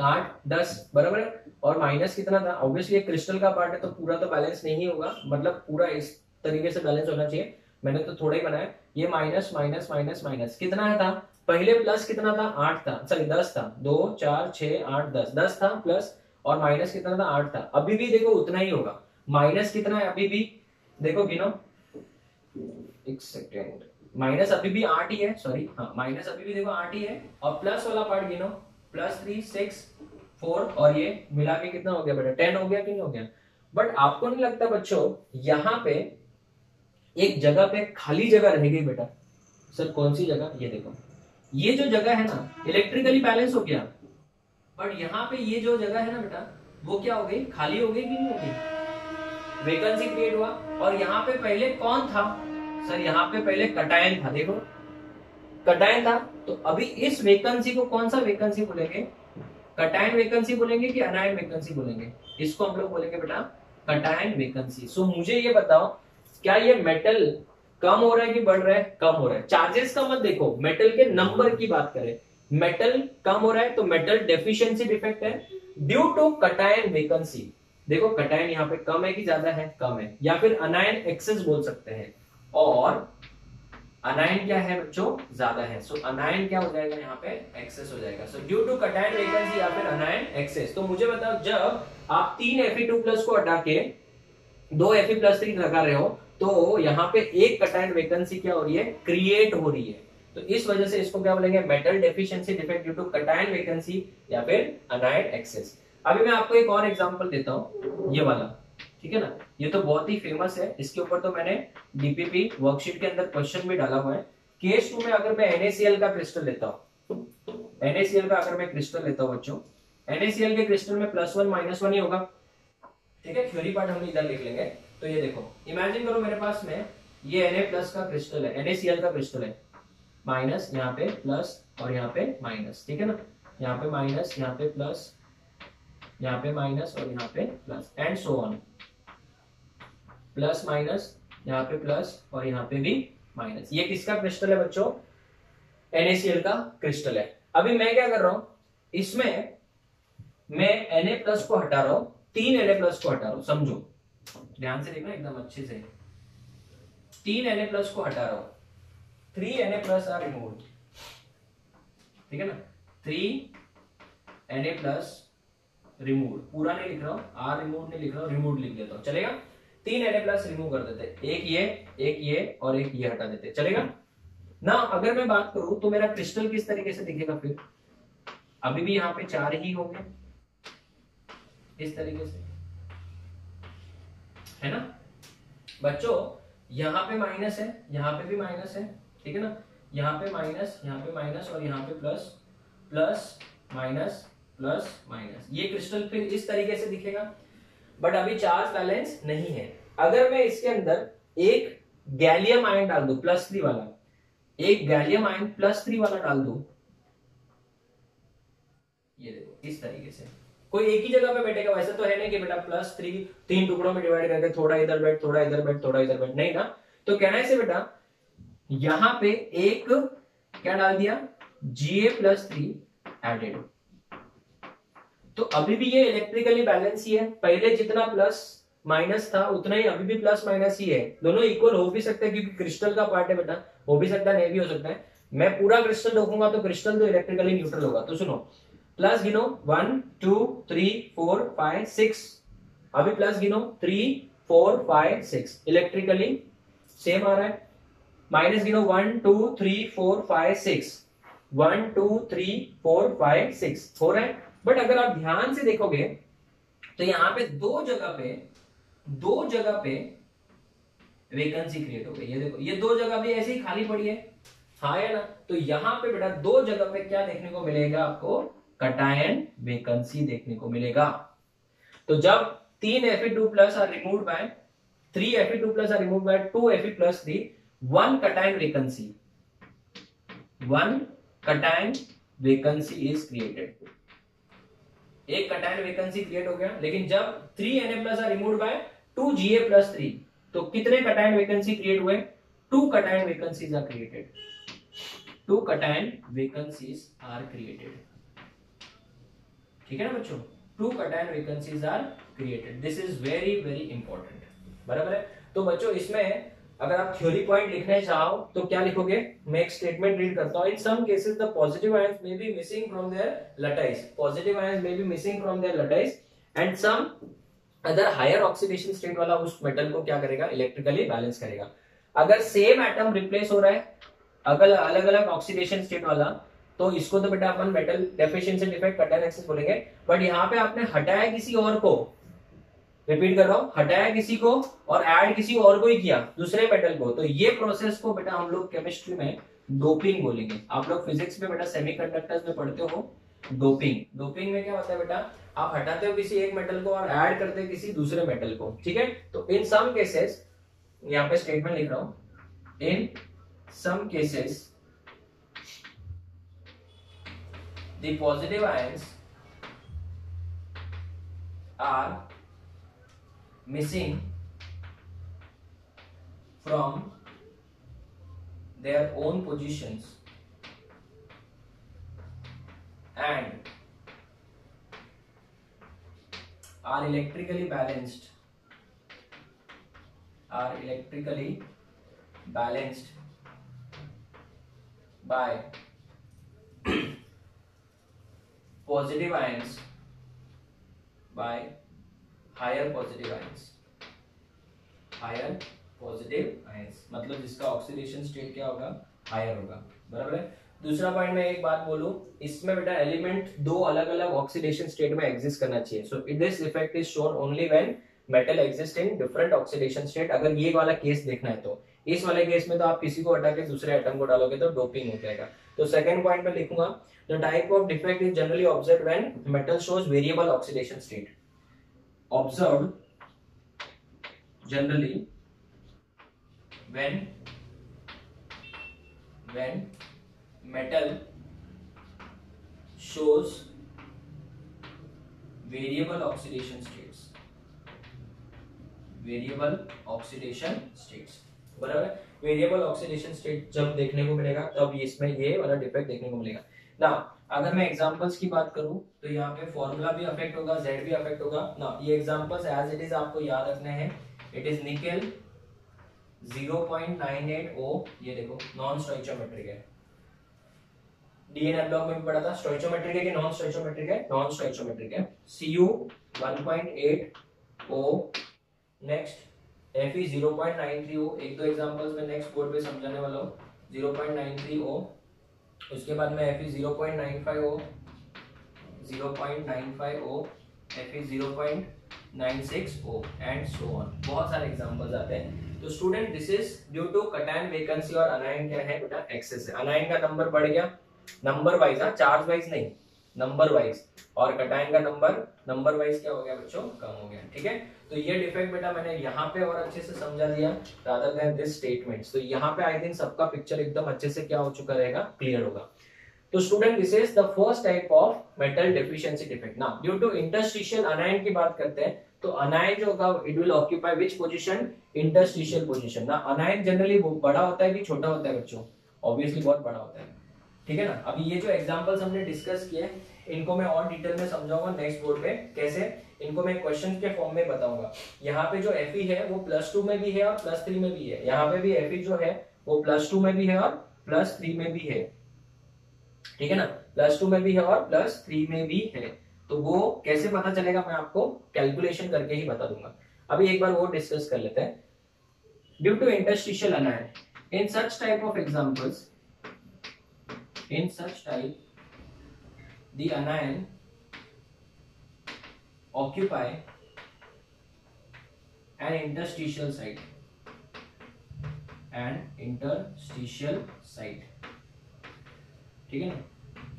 8 10 बराबर है, और माइनस कितना था, ऑब्वियसली क्रिस्टल का पार्ट है तो पूरा तो बैलेंस नहीं होगा, मतलब पूरा इस तरीके से बैलेंस होना चाहिए, मैंने तो थोड़ा ही बनाया। ये माइनस माइनस माइनस माइनस कितना है था, पहले प्लस कितना था 8 था, सॉरी 10 था, 2 4 6 8 10 10 था प्लस, और माइनस कितना था 8 था, अभी भी देखो उतना ही होगा। माइनस कितना है अभी भी, देखो गिनो, एक सेकेंड, माइनस अभी भी 8 ही है, सॉरी हाँ माइनस अभी भी देखो 8 ही है, और प्लस वाला पार्ट गिनो, +3 6 4, और ये मिला के कितना हो गया बेटा, 10 हो गया कि नहीं हो गया। बट आपको नहीं लगता बच्चों यहाँ पे एक जगह पे खाली जगह रह गई बेटा, सर कौन सी जगह, ये देखो, ये जो जगह है ना इलेक्ट्रिकली बैलेंस हो गया, बट यहाँ पे ये जो जगह है ना बेटा वो क्या हो गई, खाली हो गई कि नहीं हो गई, वैकेंसी क्रिएट हुआ। और यहाँ पे पहले कौन था, सर यहाँ पे पहले कटायन था, देखो कटायन था, तो अभी इस वैकेंसी को कौन सा वैकेंसी बोलेंगे, कटायन वैकेंसी बोलेंगे कि अनायन वैकेंसी बोलेंगे, इसको हम लोग बोलेंगे बेटा कटायन वैकेंसी। सो मुझे ये बताओ क्या ये मेटल कम हो रहा है कि बढ़ रहा है, कम हो रहा है, चार्जेस का मत देखो, मेटल के नंबर की बात करें, मेटल कम हो रहा है तो मेटल डेफिशिएंसी डिफेक्ट है ड्यू टू कटायन वैकेंसी। देखो कटायन यहाँ पे कम है कि ज्यादा है, कम है, या फिर अनायन एक्सेस बोल सकते हैं, और अनायन क्या है बच्चों, ज्यादा है, सो अनायन क्या हो जाएगा यहाँ पे, एक्सेस हो जाएगा। So due to cation vacancy या फिर अनायन एक्सेस। तो मुझे बताओ जब आप 3 Fe2+ को हटा के 2 Fe+3 लगा रहे हो तो यहाँ पे एक कटायन वैकेंसी क्या हो रही है, क्रिएट हो रही है, तो इस वजह से इसको क्या बोलेंगे, metal deficiency defect due to cation vacancy या फिर अनायन एक्सेस। अभी मैं आपको एक और एग्जांपल देता हूं, ये वाला, ठीक है ना, ये तो बहुत ही फेमस है, इसके ऊपर तो मैंने डीपीपी वर्कशीट के अंदर क्वेश्चन भी डाला हुआ है। केस 2 में अगर मैं NaCl का क्रिस्टल लेता हूं, NaCl का अगर मैं क्रिस्टल लेता हूं बच्चों, NaCl के क्रिस्टल में +1 -1 ही होगा, ठीक है, थ्योरी पार्ट हम इधर लिख लेंगे। तो ये देखो इमेजिन करो मेरे पास में ये Na+ का क्रिस्टल है, NaCl का क्रिस्टल है, माइनस यहाँ पे प्लस और यहाँ पे माइनस, ठीक है ना, यहाँ पे माइनस, यहाँ पे प्लस, यहाँ पे माइनस और यहाँ पे plus, and so on, plus minus, यहाँ पे प्लस और यहाँ पे भी माइनस। ये किसका क्रिस्टल है बच्चों, NaCl का क्रिस्टल है। अभी मैं क्या कर रहा हूं, इसमें मैं Na+ को हटा रहा हूं, 3 Na+ को हटा रहा हूं, समझो ध्यान से देखना एकदम अच्छे से, 3 Na+ को हटा रहा हूं, 3 Na+ आर रिमूव्ड, ठीक है ना, 3 Na+ रिमूव्ड, पूरा नहीं लिख रहा हूं, आर रिमूव्ड नहीं लिख रहा हूं, रिमूव्ड लिख देता हूं, चलेगा। 3 Na+ रिमूव कर देते, एक ये और एक ये हटा देते, चलेगा ना। अगर मैं बात करूं तो मेरा क्रिस्टल किस तरीके से दिखेगा फिर, अभी भी यहाँ पे 4 ही होंगे इस तरीके से, है ना बच्चों, यहाँ पे माइनस है, यहाँ पे भी माइनस है, ठीक है ना, यहाँ पे माइनस, यहाँ पे माइनस और यहाँ पे plus, plus minus plus minus, ये क्रिस्टल फिर इस तरीके से दिखेगा, बट अभी चार्ज बैलेंस नहीं है। अगर मैं इसके अंदर एक गैलियम आयन डाल दूं +3 वाला, एक गैलियम आयन +3 वाला डाल दूं, ये देखो इस तरीके से, कोई एक ही जगह पे बैठेगा, वैसे तो है नहीं कि बेटा +3 3 टुकड़ों में डिवाइड करके थोड़ा इधर बैठ, थोड़ा इधर बैठ, थोड़ा इधर बैठ, नहीं ना। तो कहना है बेटा यहां पे एक क्या डाल दिया, Ga+3 एडेड, तो अभी भी ये इलेक्ट्रिकली बैलेंस ही है, पहले जितना प्लस माइनस था उतना ही अभी भी प्लस माइनस ही है, दोनों इक्वल हो भी सकते हैं क्योंकि क्रिस्टल का पार्ट है बेटा, हो भी सकता है नहीं भी हो सकता है। मैं पूरा क्रिस्टल देखूंगा तो क्रिस्टल तो इलेक्ट्रिकली न्यूट्रल होगा, तो सुनो प्लस गिनो 1 2 3 4 5 6, अभी प्लस गिनो 3 4 5 6, इलेक्ट्रिकली सेम आ रहा है, माइनस गिनो 1 2 3 4 5 6, 1 2 3 4 5 6 हो रहा है। बट अगर आप ध्यान से देखोगे तो यहाँ पे दो जगह पे वैकेंसी क्रिएट हो गई, ये देखो ये दो जगह भी ऐसे ही खाली पड़ी है, हाँ या ना। तो यहाँ पे बेटा दो जगह पे क्या देखने को मिलेगा आपको, कटायन वैकेंसी देखने को मिलेगा। तो जब 3 Fe2+ are removed by 3 Fe2+ are removed by 2 Fe+3, 1 cation vacancy, 1 cation vacancy is created, एक कटायन वैकेंसी क्रिएट हो गया। लेकिन जब 3 Na+ are removed by 2 Ga+3, तो कितने कटायन वैकेंसी क्रिएट हुए, two cation vacancies are created. Two cation vacancies are created. ठीक है ना बच्चों, to cation vacancies are created. This is very very important. बराबर है। तो बच्चों इसमें अगर आप थ्योरी पॉइंट लिखने चाहो तो क्या लिखोगे, मैं एक स्टेटमेंट रीड करता हूं। In some cases the positive ions may be missing from their lattice, positive ions may be missing from their lattice and some other higher oxidation state वाला उस मेटल को क्या करेगा, इलेक्ट्रिकली बैलेंस करेगा। अगर same atom replace हो रहा है अगर अलग अलग ऑक्सीडेशन स्टेट वाला, तो इसको तो बेटा अपन metal deficiency defect cation excess बोलेंगे। बट यहाँ पे आपने हटाया किसी और को, रिपीट कर रहा हूं, हटाया किसी को और ऐड किसी और को ही किया, दूसरे मेटल को, तो ये प्रोसेस को बेटा हम लोग केमिस्ट्री में डोपिंग बोलेंगे। आप लोग फिजिक्स में बेटा सेमीकंडक्टर्स में पढ़ते हो डोपिंग। डोपिंग में क्या होता है बेटा, आप हटाते हो किसी एक मेटल को और ऐड करते हो किसी दूसरे मेटल को, ठीक है। तो इन सम केसेस, यहाँ पे स्टेटमेंट लिख रहा हूं, in some cases the positive ions are missing from their own positions and are electrically balanced by positive ions, by higher positive ions, मतलब जिसका ऑक्सीडेशन स्टेट क्या होगा, हायर होगा। बराबर है। दूसरा पॉइंट में एक बात बोलूं, इसमें बेटा एलिमेंट दो अलग अलग ऑक्सीडेशन स्टेट में एग्जिस्ट करना चाहिए। So this effect is shown only when metal exist in different oxidation state. अगर ये वाला केस देखना है तो इस वाले केस में तो आप किसी को हटा के दूसरे एटम को डालोगे तो डोपिंग हो जाएगा। तो सेकंड पॉइंट में लिखूंगा, the type of defect is generally observed when metal shows variable oxidation state. Observed generally when metal shows variable oxidation states, बराबर है। वेरिएबल ऑक्सीडेशन स्टेट जब देखने को मिलेगा तब इसमें ये वाला डिफेक्ट देखने को मिलेगा ना। अगर मैं एग्जांपल्स की बात करूं तो यहाँ पे फॉर्मूला भी अफेक्ट होगा, जेड भी अफेक्ट होगा ना। ये एग्जांपल्स एज इट इज आपको याद रखने हैं। इट इज निकेल 0.98O, ये देखो नॉन स्टोइचोमेट्रिक है। डीएनए ब्लॉक में भी पढ़ा था, स्टोइचोमेट्रिक है कि नॉन स्टोइचोमेट्रिक है, नॉन स्टोइचोमेट्रिक है। Cu 1.8O, next Fe 0.93O, एक दो एग्जांपल्स में नेक्स्ट बोर्ड पे समझाने वाला हूं। 0.93O, उसके बाद में Fe 0.95O, 0.95O, Fe 0.96O and so on. बहुत सारे एग्जांपल्स आते हैं। तो student this is due to cation vacancy और अनायन क्या है बेटा, एक्सेस है। अनायन का नंबर बढ़ गया, नंबर वाइज, हाँ चार्ज वाइज नहीं, नंबर वाइज, और cation का नंबर वाइज क्या हो गया बच्चों, कम हो गया। ठीक है, तो ये डिफेक्ट बेटा मैंने यहाँ पे और अच्छे से समझा दिया रादर देन दिस स्टेटमेंट्स। तो यहाँ पे आई थिंक सबका पिक्चर एकदम अच्छे से क्या हो चुका रहेगा, क्लियर होगा। तो student this is the first type of metal deficiency defect. Now due to interstitial anion की बात करते हैं, तो अनायन जो होगा it will occupy which position, interstitial position ना। अनायन जनरली बड़ा होता है कि छोटा होता है बच्चों, ऑब्वियसली बहुत बड़ा होता है। ठीक है ना। अभी ये जो एग्जांपल्स हमने डिस्कस किए इनको मैं और डिटेल में समझाऊंगा नेक्स्ट बोर्ड पे, कैसे इनको मैं क्वेश्चन के फॉर्म में बताऊंगा। यहाँ पे जो Fe है वो +2 में भी है और +3 में भी है। यहाँ पे भी Fe जो है वो +2 में भी है और +3 में भी है। ठीक है ना, +2 में भी है और +3 में भी है। तो वो कैसे पता चलेगा मैं आपको कैलकुलेशन करके ही बता दूंगा। अभी एक बार वो डिस्कस कर लेते हैं। Due to interstitial anion, in such type of examples, in such type the anion occupy an interstitial site, ठीक है ना।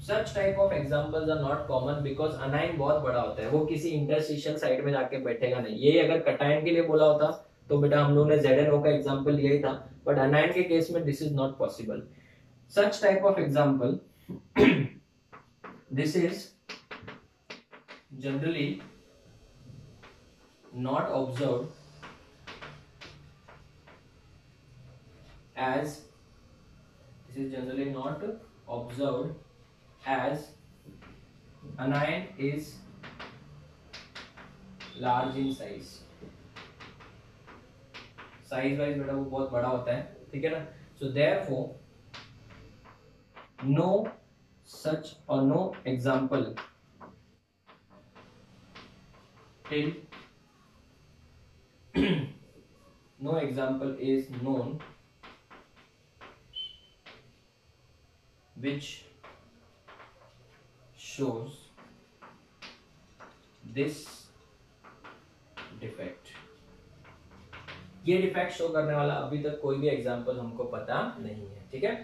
such type of examples are not common because anion बहुत बड़ा होता है, वो किसी interstitial site में जाके बैठेगा नहीं। ये अगर cation के लिए बोला होता तो बेटा हम लोगों ने ZnO का एग्जांपल लिया ही था, बट anion के केस में this is not possible. such type of example this is generally not observed as this is generally not observed as anion is large in size. Size wise बेटा वो बहुत बड़ा होता है, ठीक है ना. सो देयरफॉर नो सच और no example till no example is known which shows this defect. ये डिफेक्ट शो करने वाला अभी तक कोई भी एग्जांपल हमको पता नहीं है, ठीक है.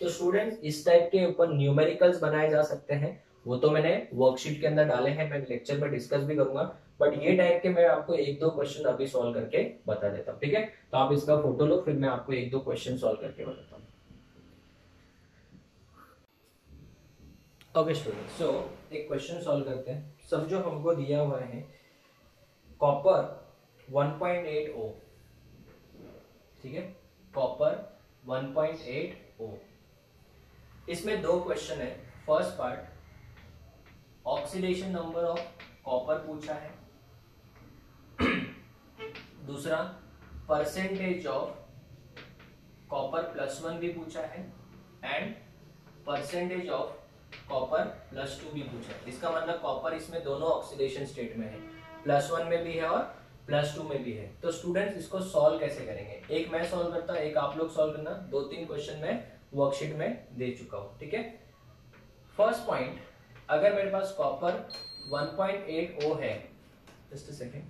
तो स्टूडेंट्स इस टाइप के ऊपर न्यूमेरिकल्स बनाए जा सकते हैं, वो तो मैंने वर्कशीट के अंदर डाले हैं, मैं लेक्चर में डिस्कस भी करूंगा, बट ये टाइप के मैं आपको एक दो क्वेश्चन अभी सॉल्व करके बता देता हूँ, ठीक है. तो आप इसका फोटो लो, फिर मैं आपको एक दो क्वेश्चन सॉल्व करके बताता हूँ. ओके स्टूडेंट्स, सो एक क्वेश्चन सॉल्व करते हैं. सब जो हमको दिया हुआ है कॉपर 1.8 O, ठीक है, कॉपर 1.8 O. इसमें दो क्वेश्चन है. First part oxidation number of copper पूछा है, दूसरा परसेंटेज ऑफ कॉपर +1 भी पूछा है, एंड परसेंटेज ऑफ कॉपर +2 भी पूछा है. इसका मतलब कॉपर इसमें दोनों ऑक्सीडेशन स्टेट में है, +1 में भी है और +2 में भी है. तो स्टूडेंट्स इसको सॉल्व कैसे करेंगे, एक मैं सॉल्व करता हूं, एक आप लोग सॉल्व करना. 2-3 क्वेश्चन मैं वर्कशीट में दे चुका हूं, ठीक है. फर्स्ट पॉइंट, अगर मेरे पास कॉपर 1.8 O है, जस्ट अ सेकेंड,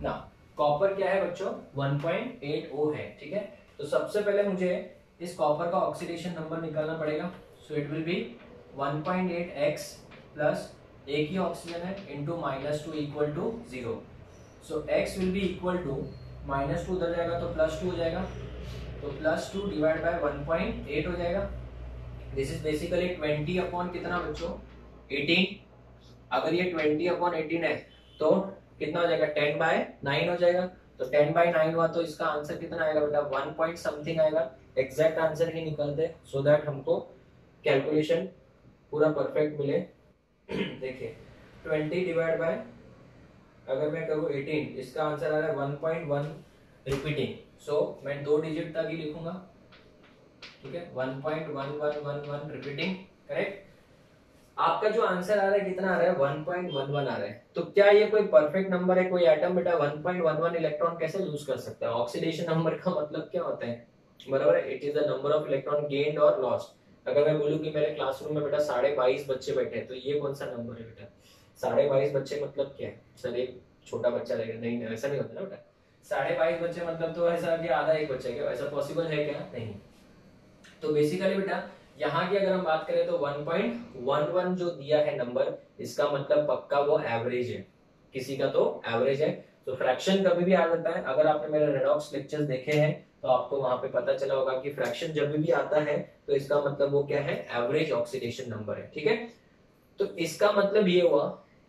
ना कॉपर क्या है बच्चों 1.8 O है, ठीक है. तो सबसे पहले मुझे इस कॉपर का ऑक्सीडेशन नंबर निकालना पड़ेगा. So it will be 1.8x plus एक ही ऑक्सीजन है into -2 equal to 0. So x will be equal to -2 उधर जाएगा तो +2 हो जाएगा, तो +2 डिवाइड बाय 1.8 हो जाएगा. दिस इज बेसिकली 20 अपॉन कितना बच्चों 18. अगर ये 20 अपॉन 18 है तो कितना हो जाएगा 10/9 हो जाएगा. तो 10/9 हुआ तो इसका आंसर कितना आएगा बेटा 1 पॉइंट समथिंग आएगा. एग्जैक्ट आंसर ही निकाल दे सो दैट हमको कैलकुलेशन पूरा परफेक्ट मिले. देखिए 20 डिवाइड बाय अगर मैं करूँ 18, इसका आंसर आ रहा है 1.1 रिपीटिंग. सो मैं 2 डिजिट तक ही लिखूंगा, ठीक है, 1.1111 रिपीटिंग, करेक्ट. आपका जो आंसर आ रहा है कितना आ रहा है 1.11 आ रहा है. तो क्या ये कोई परफेक्ट नंबर है, कोई एटम बेटा 1.11 इलेक्ट्रॉन कैसे लूज कर सकता है. ऑक्सीडेशन नंबर का मतलब क्या होता है, बराबर है, it is the number of electron gained और लॉस्ट. अगर मैं बोलूं कि मेरे क्लासरूम में बेटा 22.5 बच्चे बैठे हैं, तो ये कौन सा नंबर है बेटा 22.5 बच्चे मतलब क्या है. सर एक छोटा बच्चा रहेगा, नहीं नहीं ऐसा नहीं होता ना बेटा. 22.5 बच्चे मतलब तो ऐसा कि आधा एक बच्चा, क्या ऐसा पॉसिबल है क्या, नहीं. तो बेसिकली बेटा यहाँ की अगर हम बात करें तो 1.11 जो दिया है नंबर, इसका मतलब पक्का वो एवरेज है, किसी का तो एवरेज है. तो फ्रैक्शन कभी भी आ जाता है. अगर आपने मेरे रेडॉक्स लेक्चर्स देखे हैं तो आपको वहां पे पता चला होगा कि फ्रैक्शन जब भी आता है तो इसका मतलब वो क्या है एवरेज ऑक्सीडेशन नंबर है, ठीक है. तो इसका मतलब ये हुआ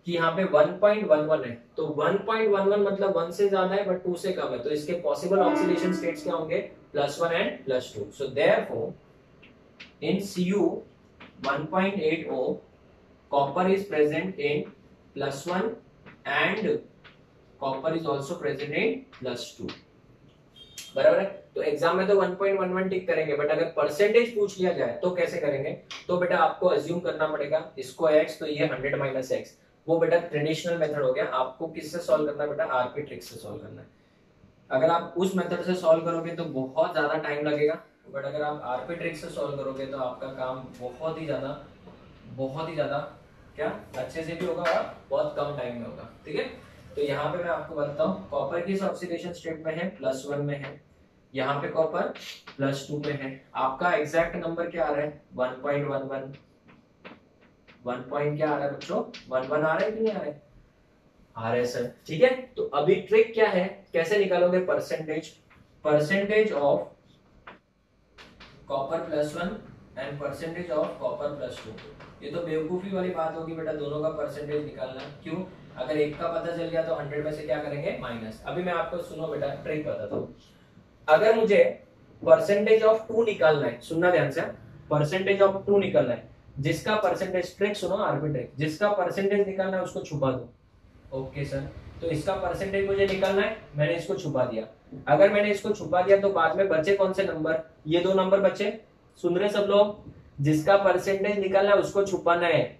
कि यहाँ पे 1.11 है, तो 1.11 मतलब 1 से ज्यादा है बट 2 से कम है, तो इसके पॉसिबल ऑक्सीडेशन स्टेट्स क्या होंगे +1 and +2. So therefore in Cu 1.8 O copper is present in +1 and copper is also present in +2, बराबर है. तो एग्जाम में तो 1.11 टिक करेंगे, बट अगर परसेंटेज पूछ लिया जाए तो कैसे करेंगे. तो बेटा आपको अज्यूम करना पड़ेगा इसको x, तो ये 100 - x, वो बेटा ट्रेडिशनल मेथड हो गया. आपको किससे सॉल्व करना है बेटा आरपी ट्रिक से सॉल्व करना है. अगर आप उस मेथड से सॉल्व करोगे तो बहुत ज्यादा टाइम लगेगा, बट अगर आप आरपी ट्रिक से सॉल्व करोगे तो आपका काम बहुत ही ज्यादा क्या अच्छे से भी होगा और बहुत कम टाइम में होगा, ठीक है. तो यहाँ पे मैं आपको बताता हूँ कॉपर किस ऑक्सीडेशन स्टेट में है +1 में है, यहाँ पे कॉपर +2 में है. आपका एग्जैक्ट नंबर क्या आ रहा है 1.11. 1 पॉइंट क्या आ रहा है बच्चों 11 आ रहा है कि नहीं आ रहा है, आ रहा है सर, ठीक है. तो अभी ट्रिक क्या है, कैसे निकालोगे percentage of copper +1 and percentage of copper +2. ये तो बेवकूफी वाली बात होगी बेटा, दोनों का परसेंटेज निकालना। क्यों? अगर एक का पता चल गया तो 100 में से क्या करेंगे? माइनस। अभी मैं आपको सुनो बेटा ट्रिक बताता हूँ। अगर मुझे परसेंटेज ऑफ 2 निकालना है, सुनना ध्यान से, परसेंटेज ऑफ 2 निकालना है, जिसका परसेंटेज, ट्रिक सुनो आरबी ट्रिक, जिसका परसेंटेज निकालना है उसको छुपा दो। ओके सर, तो इसका परसेंटेज मुझे निकालना है, मैंने इसको छुपा दिया। अगर मैंने इसको छुपा दिया तो बाद में बचे कौन से नंबर? ये 2 नंबर बचे। सुन रहे सब लोग? जिसका परसेंटेज निकालना है उसको छुपाना है।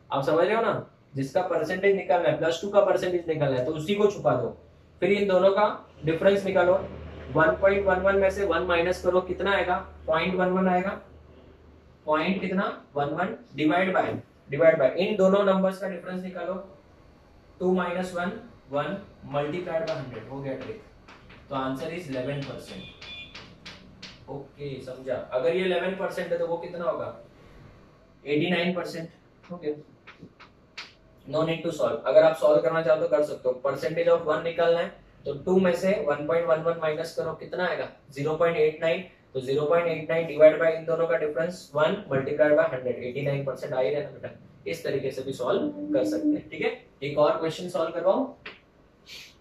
आप समझ रहे हो ना? जिसका परसेंटेज निकालना है, +2 का परसेंटेज निकालना है, तो उसी को छुपा दो। फिर इन दोनों का डिफरेंस निकालो। 1.11 में से 1 माइनस करो, कितना आएगा? 0.11 आएगा। पॉइंट कितना? 11 डिवाइड बाय इन दोनों नंबर्स का डिफरेंस निकालो। 2 - 1 1 मल्टीप्लाइड बाय 100 हो गया ट्रिक। तो आंसर इज 11%। ओके समझा? अगर ये 11% है तो वो कितना होगा? 89%। Okay, no need to solve. अगर आप सॉल्व करना चाहो तो कर सकते हो। परसेंटेज ऑफ 1 निकालना है तो 2 में से 1.11 माइनस करो, कितना आएगा? 0.89। तो 0.89 डिवाइड बाय इन दोनों का डिफरेंस 1 मल्टीप्लाइड बाय 100, 89% आ ही रहना बेटा। इस तरीके से भी सॉल्व कर सकते हैं। ठीक है, एक और क्वेश्चन सॉल्व करवाओ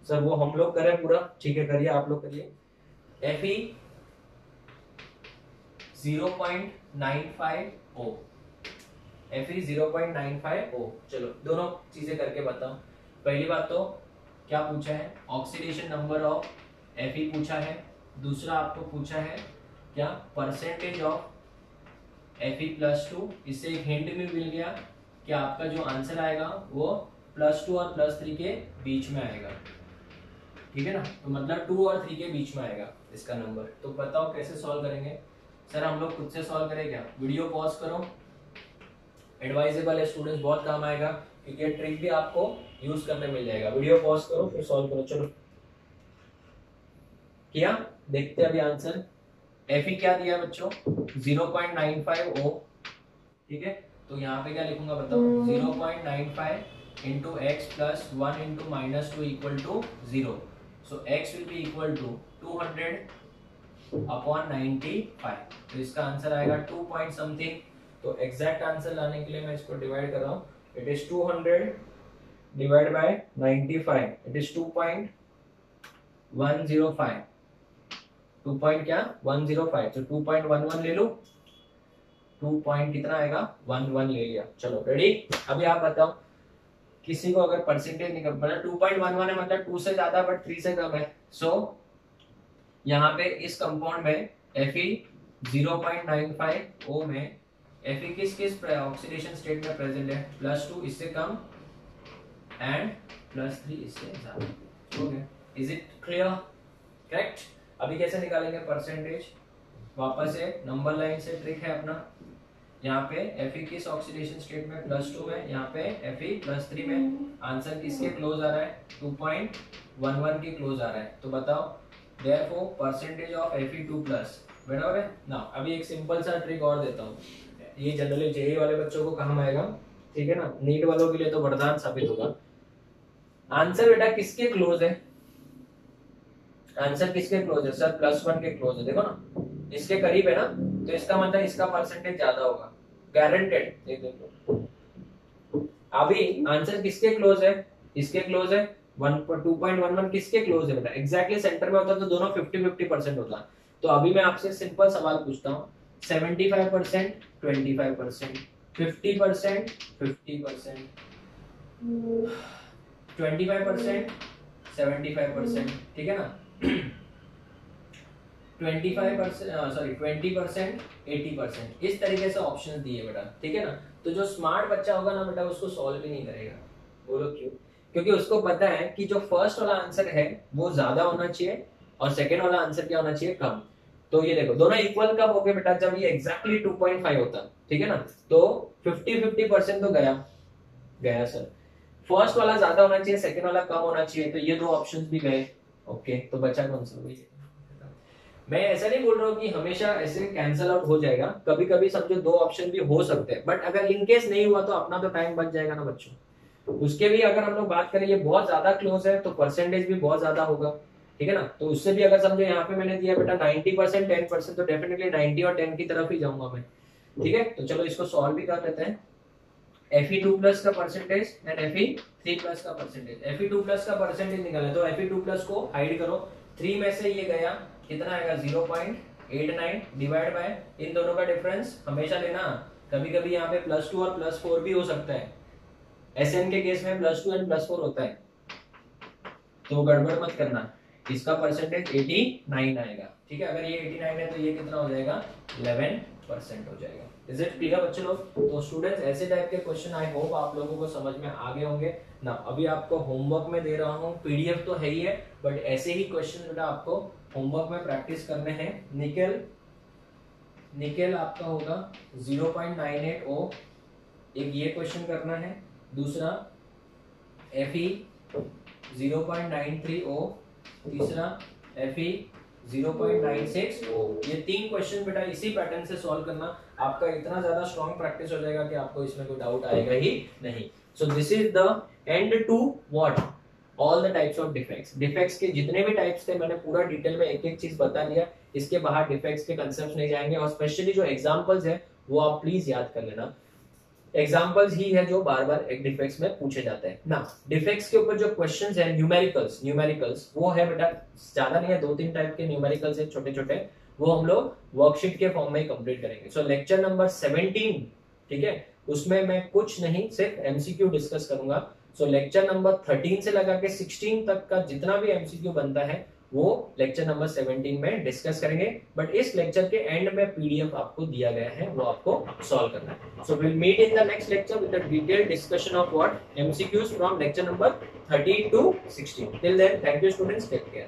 सर। वो हम लोग करें पूरा? ठीक है, करिए, आप लोग करिए। Fe 0.95 O, Fe 0.95 O। चलो दोनों चीजें करके बताओ। पहली बात तो क्या पूछा है? ऑक्सीडेशन नंबर ऑफ Fe पूछा है। दूसरा आपको पूछा है क्या? Percentage of Fe+2। इससे एक हिंट भी मिल गया कि आपका जो आंसर आएगा वो +2 और +3 के बीच में आएगा। ठीक है ना? तो मतलब 2 और 3 के बीच में आएगा इसका नंबर। तो बताओ कैसे सॉल्व करेंगे? सर हम लोग खुद से सॉल्व करें क्या? वीडियो पॉज करो, एडवाइजेबल है स्टूडेंट्स, बहुत काम आएगा क्योंकि ये ट्रिक भी आपको यूज करने मिल जाएगा। वीडियो पॉज करो फिर सॉल्व करो। चलो किया, देखते हैं अभी आंसर। Fe क्या दिया बच्चों? 0.95 O। ठीक है, तो यहाँ पे क्या लिखूंगा बताओ? 0.95 into x plus 1 into -2 equal to 0। So x will be equal to 200/95। तो इसका आंसर आएगा 2 पॉइंट समथिंग। तो एग्जैक्ट आंसर लाने के लिए मैं इसको डिवाइड कर रहा हूँ। It is 200 divide by 95, it is 2.105। 2 point क्या? 105। तो 2.11 ले लो। 2 पॉइंट कितना आएगा? 11 ले लिया। चलो रेडी? अभी आप बताओ, किसी को अगर परसेंटेज निकल, मतलब 2.11 है मतलब 2 से ज्यादा बट 3 से कम है। सो यहाँ पे इस कंपाउंड में Fe 0.95 O में Fe किस ऑक्सीडेशन स्टेट में प्रेजेंट है? +2 इससे कम एंड +3 इससे ज्यादा। हो गया। Is it clear? करेक्ट। अभी कैसे निकालेंगे परसेंटेज? वापस से नंबर लाइन से ट्रिक है अपना। यहाँ पे Fe किस ऑक्सीडेशन स्टेट में? +2 में। यहाँ पे Fe +3 में। आंसर किसके क्लोज आ रहा है? 2.11 के क्लोज आ रहा है। तो बताओ therefore परसेंटेज ऑफ Fe2+, बराबर है ना? अभी एक सिंपल सा ट्रिक और देता हूँ, ये जनरली जेई वाले बच्चों को काम आएगा। ठीक है ना? नीट वालों के लिए तो वरदान साबित होगा। आंसर बेटा किसके क्लोज है? आंसर किसके क्लोज है? सर +1 के क्लोज है। देखो ना, इसके करीब है ना, तो इसका मतलब इसका परसेंटेज ज्यादा होगा, गारंटेड। अभी आंसर किसके क्लोज है? इसके क्लोज है। 2.11 किसके क्लोज है बेटा? एग्जैक्टली सेंटर में होता तो दोनों 50-50% होता। तो अभी मैं आपसे सिंपल सवाल पूछता हूँ, 75% 25%, 50% 50%, 25% 75%। ठीक है ना? 20% 80%, इस तरीके से ऑप्शन दिए बेटा। ठीक है ना? तो जो स्मार्ट बच्चा होगा ना बेटा, उसको सॉल्व भी नहीं करेगा। बोलो क्यों? क्योंकि उसको पता है कि जो फर्स्ट वाला आंसर है वो ज्यादा होना चाहिए और सेकंड वाला आंसर क्या होना चाहिए? कम। तो ये देखो दोनों इक्वल कब हो गए बेटा? जब ये एग्जैक्टली 2.5 होता। ठीक है ना? तो 50-50% तो गया सर। फर्स्ट वाला ज्यादा होना चाहिए, सेकंड वाला कम होना चाहिए, तो ये दो ऑप्शंस भी गए। ओके, तो बचा कौन सा? मैं ऐसा नहीं बोल रहा हूँ कि हमेशा ऐसे कैंसिल आउट हो जाएगा, कभी कभी समझो 2 ऑप्शन भी हो सकते हैं, बट अगर इन केस नहीं हुआ तो अपना तो टाइम बच जाएगा ना बच्चों। उसके भी अगर हम लोग बात करें, ये बहुत ज्यादा क्लोज है तो परसेंटेज भी बहुत ज्यादा होगा। ठीक है ना? तो उससे भी अगर समझो यहाँ पे मैंने दिया बेटा 90% 10%, तो डेफिनेटली 90 और 10 की तरफ ही जाऊंगा मैं। ठीक है, तो चलो इसको सॉल्व भी कर लेते हैं। Fe2+ का परसेंटेज एंड Fe3+ का परसेंटेज। Fe2+ का परसेंटेज निकाले तो Fe2+ को हाइड करो, 3 में से ये गया, कितना आएगा 0.89 डिवाइड बाय इन दोनों का डिफरेंस हमेशा लेना, कभी कभी यहाँ पे +2 और +4 भी हो सकता है, SN के केस में +2 एंड +4 होता है, तो गड़बड़ मत करना। इसका परसेंटेज 89 आएगा, ठीक है। अगर ये 89 है तो ये कितना हो जाएगा 11% हो जाएगा। इज इट क्लियर बच्चे लोग? तो स्टूडेंट्स ऐसे टाइप के क्वेश्चन आई होप आप लोगों को समझ में आ गए होंगे ना। अभी आपको होमवर्क में दे रहा हूँ, PDF तो है ही है, बट ऐसे ही क्वेश्चन बेटा आपको होमवर्क में प्रैक्टिस करने हैं। निकेल आपका होगा 0.98O, एक ये क्वेश्चन करना है, दूसरा Fe 0.93O, तीसरा Fe 0.96O। ये 3 क्वेश्चन बेटा इसी पैटर्न से सॉल्व करना, आपका इतना ज्यादा स्ट्रॉन्ग प्रैक्टिस हो जाएगा कि आपको इसमें कोई डाउट आएगा ही नहीं। So this is the end to what all the types of defects. Defects के जितने भी टाइप्स थे मैंने पूरा डिटेल में एक एक चीज बता दिया, इसके बाहर डिफेक्ट्स के कंसेप्ट नहीं जाएंगे, और स्पेशली जो एग्जांपल्स है वो आप प्लीज याद कर लेना। एग्जांपल्स ही है जो बार बार एक डिफेक्ट्स में पूछे जाते हैं ना। डिफेक्ट्स के ऊपर जो क्वेश्चंस है न्यूमेरिकल्स वो है बेटा, ज्यादा नहीं है, 2-3 टाइप के न्यूमेरिकल्स है छोटे छोटे, वो हम लोग वर्कशीट के फॉर्म में ही कंप्लीट करेंगे। सो लेक्चर नंबर 17, ठीक है, उसमें मैं कुछ नहीं सिर्फ MCQ डिस्कस करूंगा। सो लेक्चर नंबर 13 से लगा के 16 तक का जितना भी MCQ बनता है वो लेक्चर नंबर 17 में डिस्कस करेंगे, बट इस लेक्चर के एंड में PDF आपको दिया गया है, वो आपको सॉल्व करना है। So will meet in the next lecture with the detailed discussion of what MCQs from lecture number 13 to 16। Till then thank you students, take care.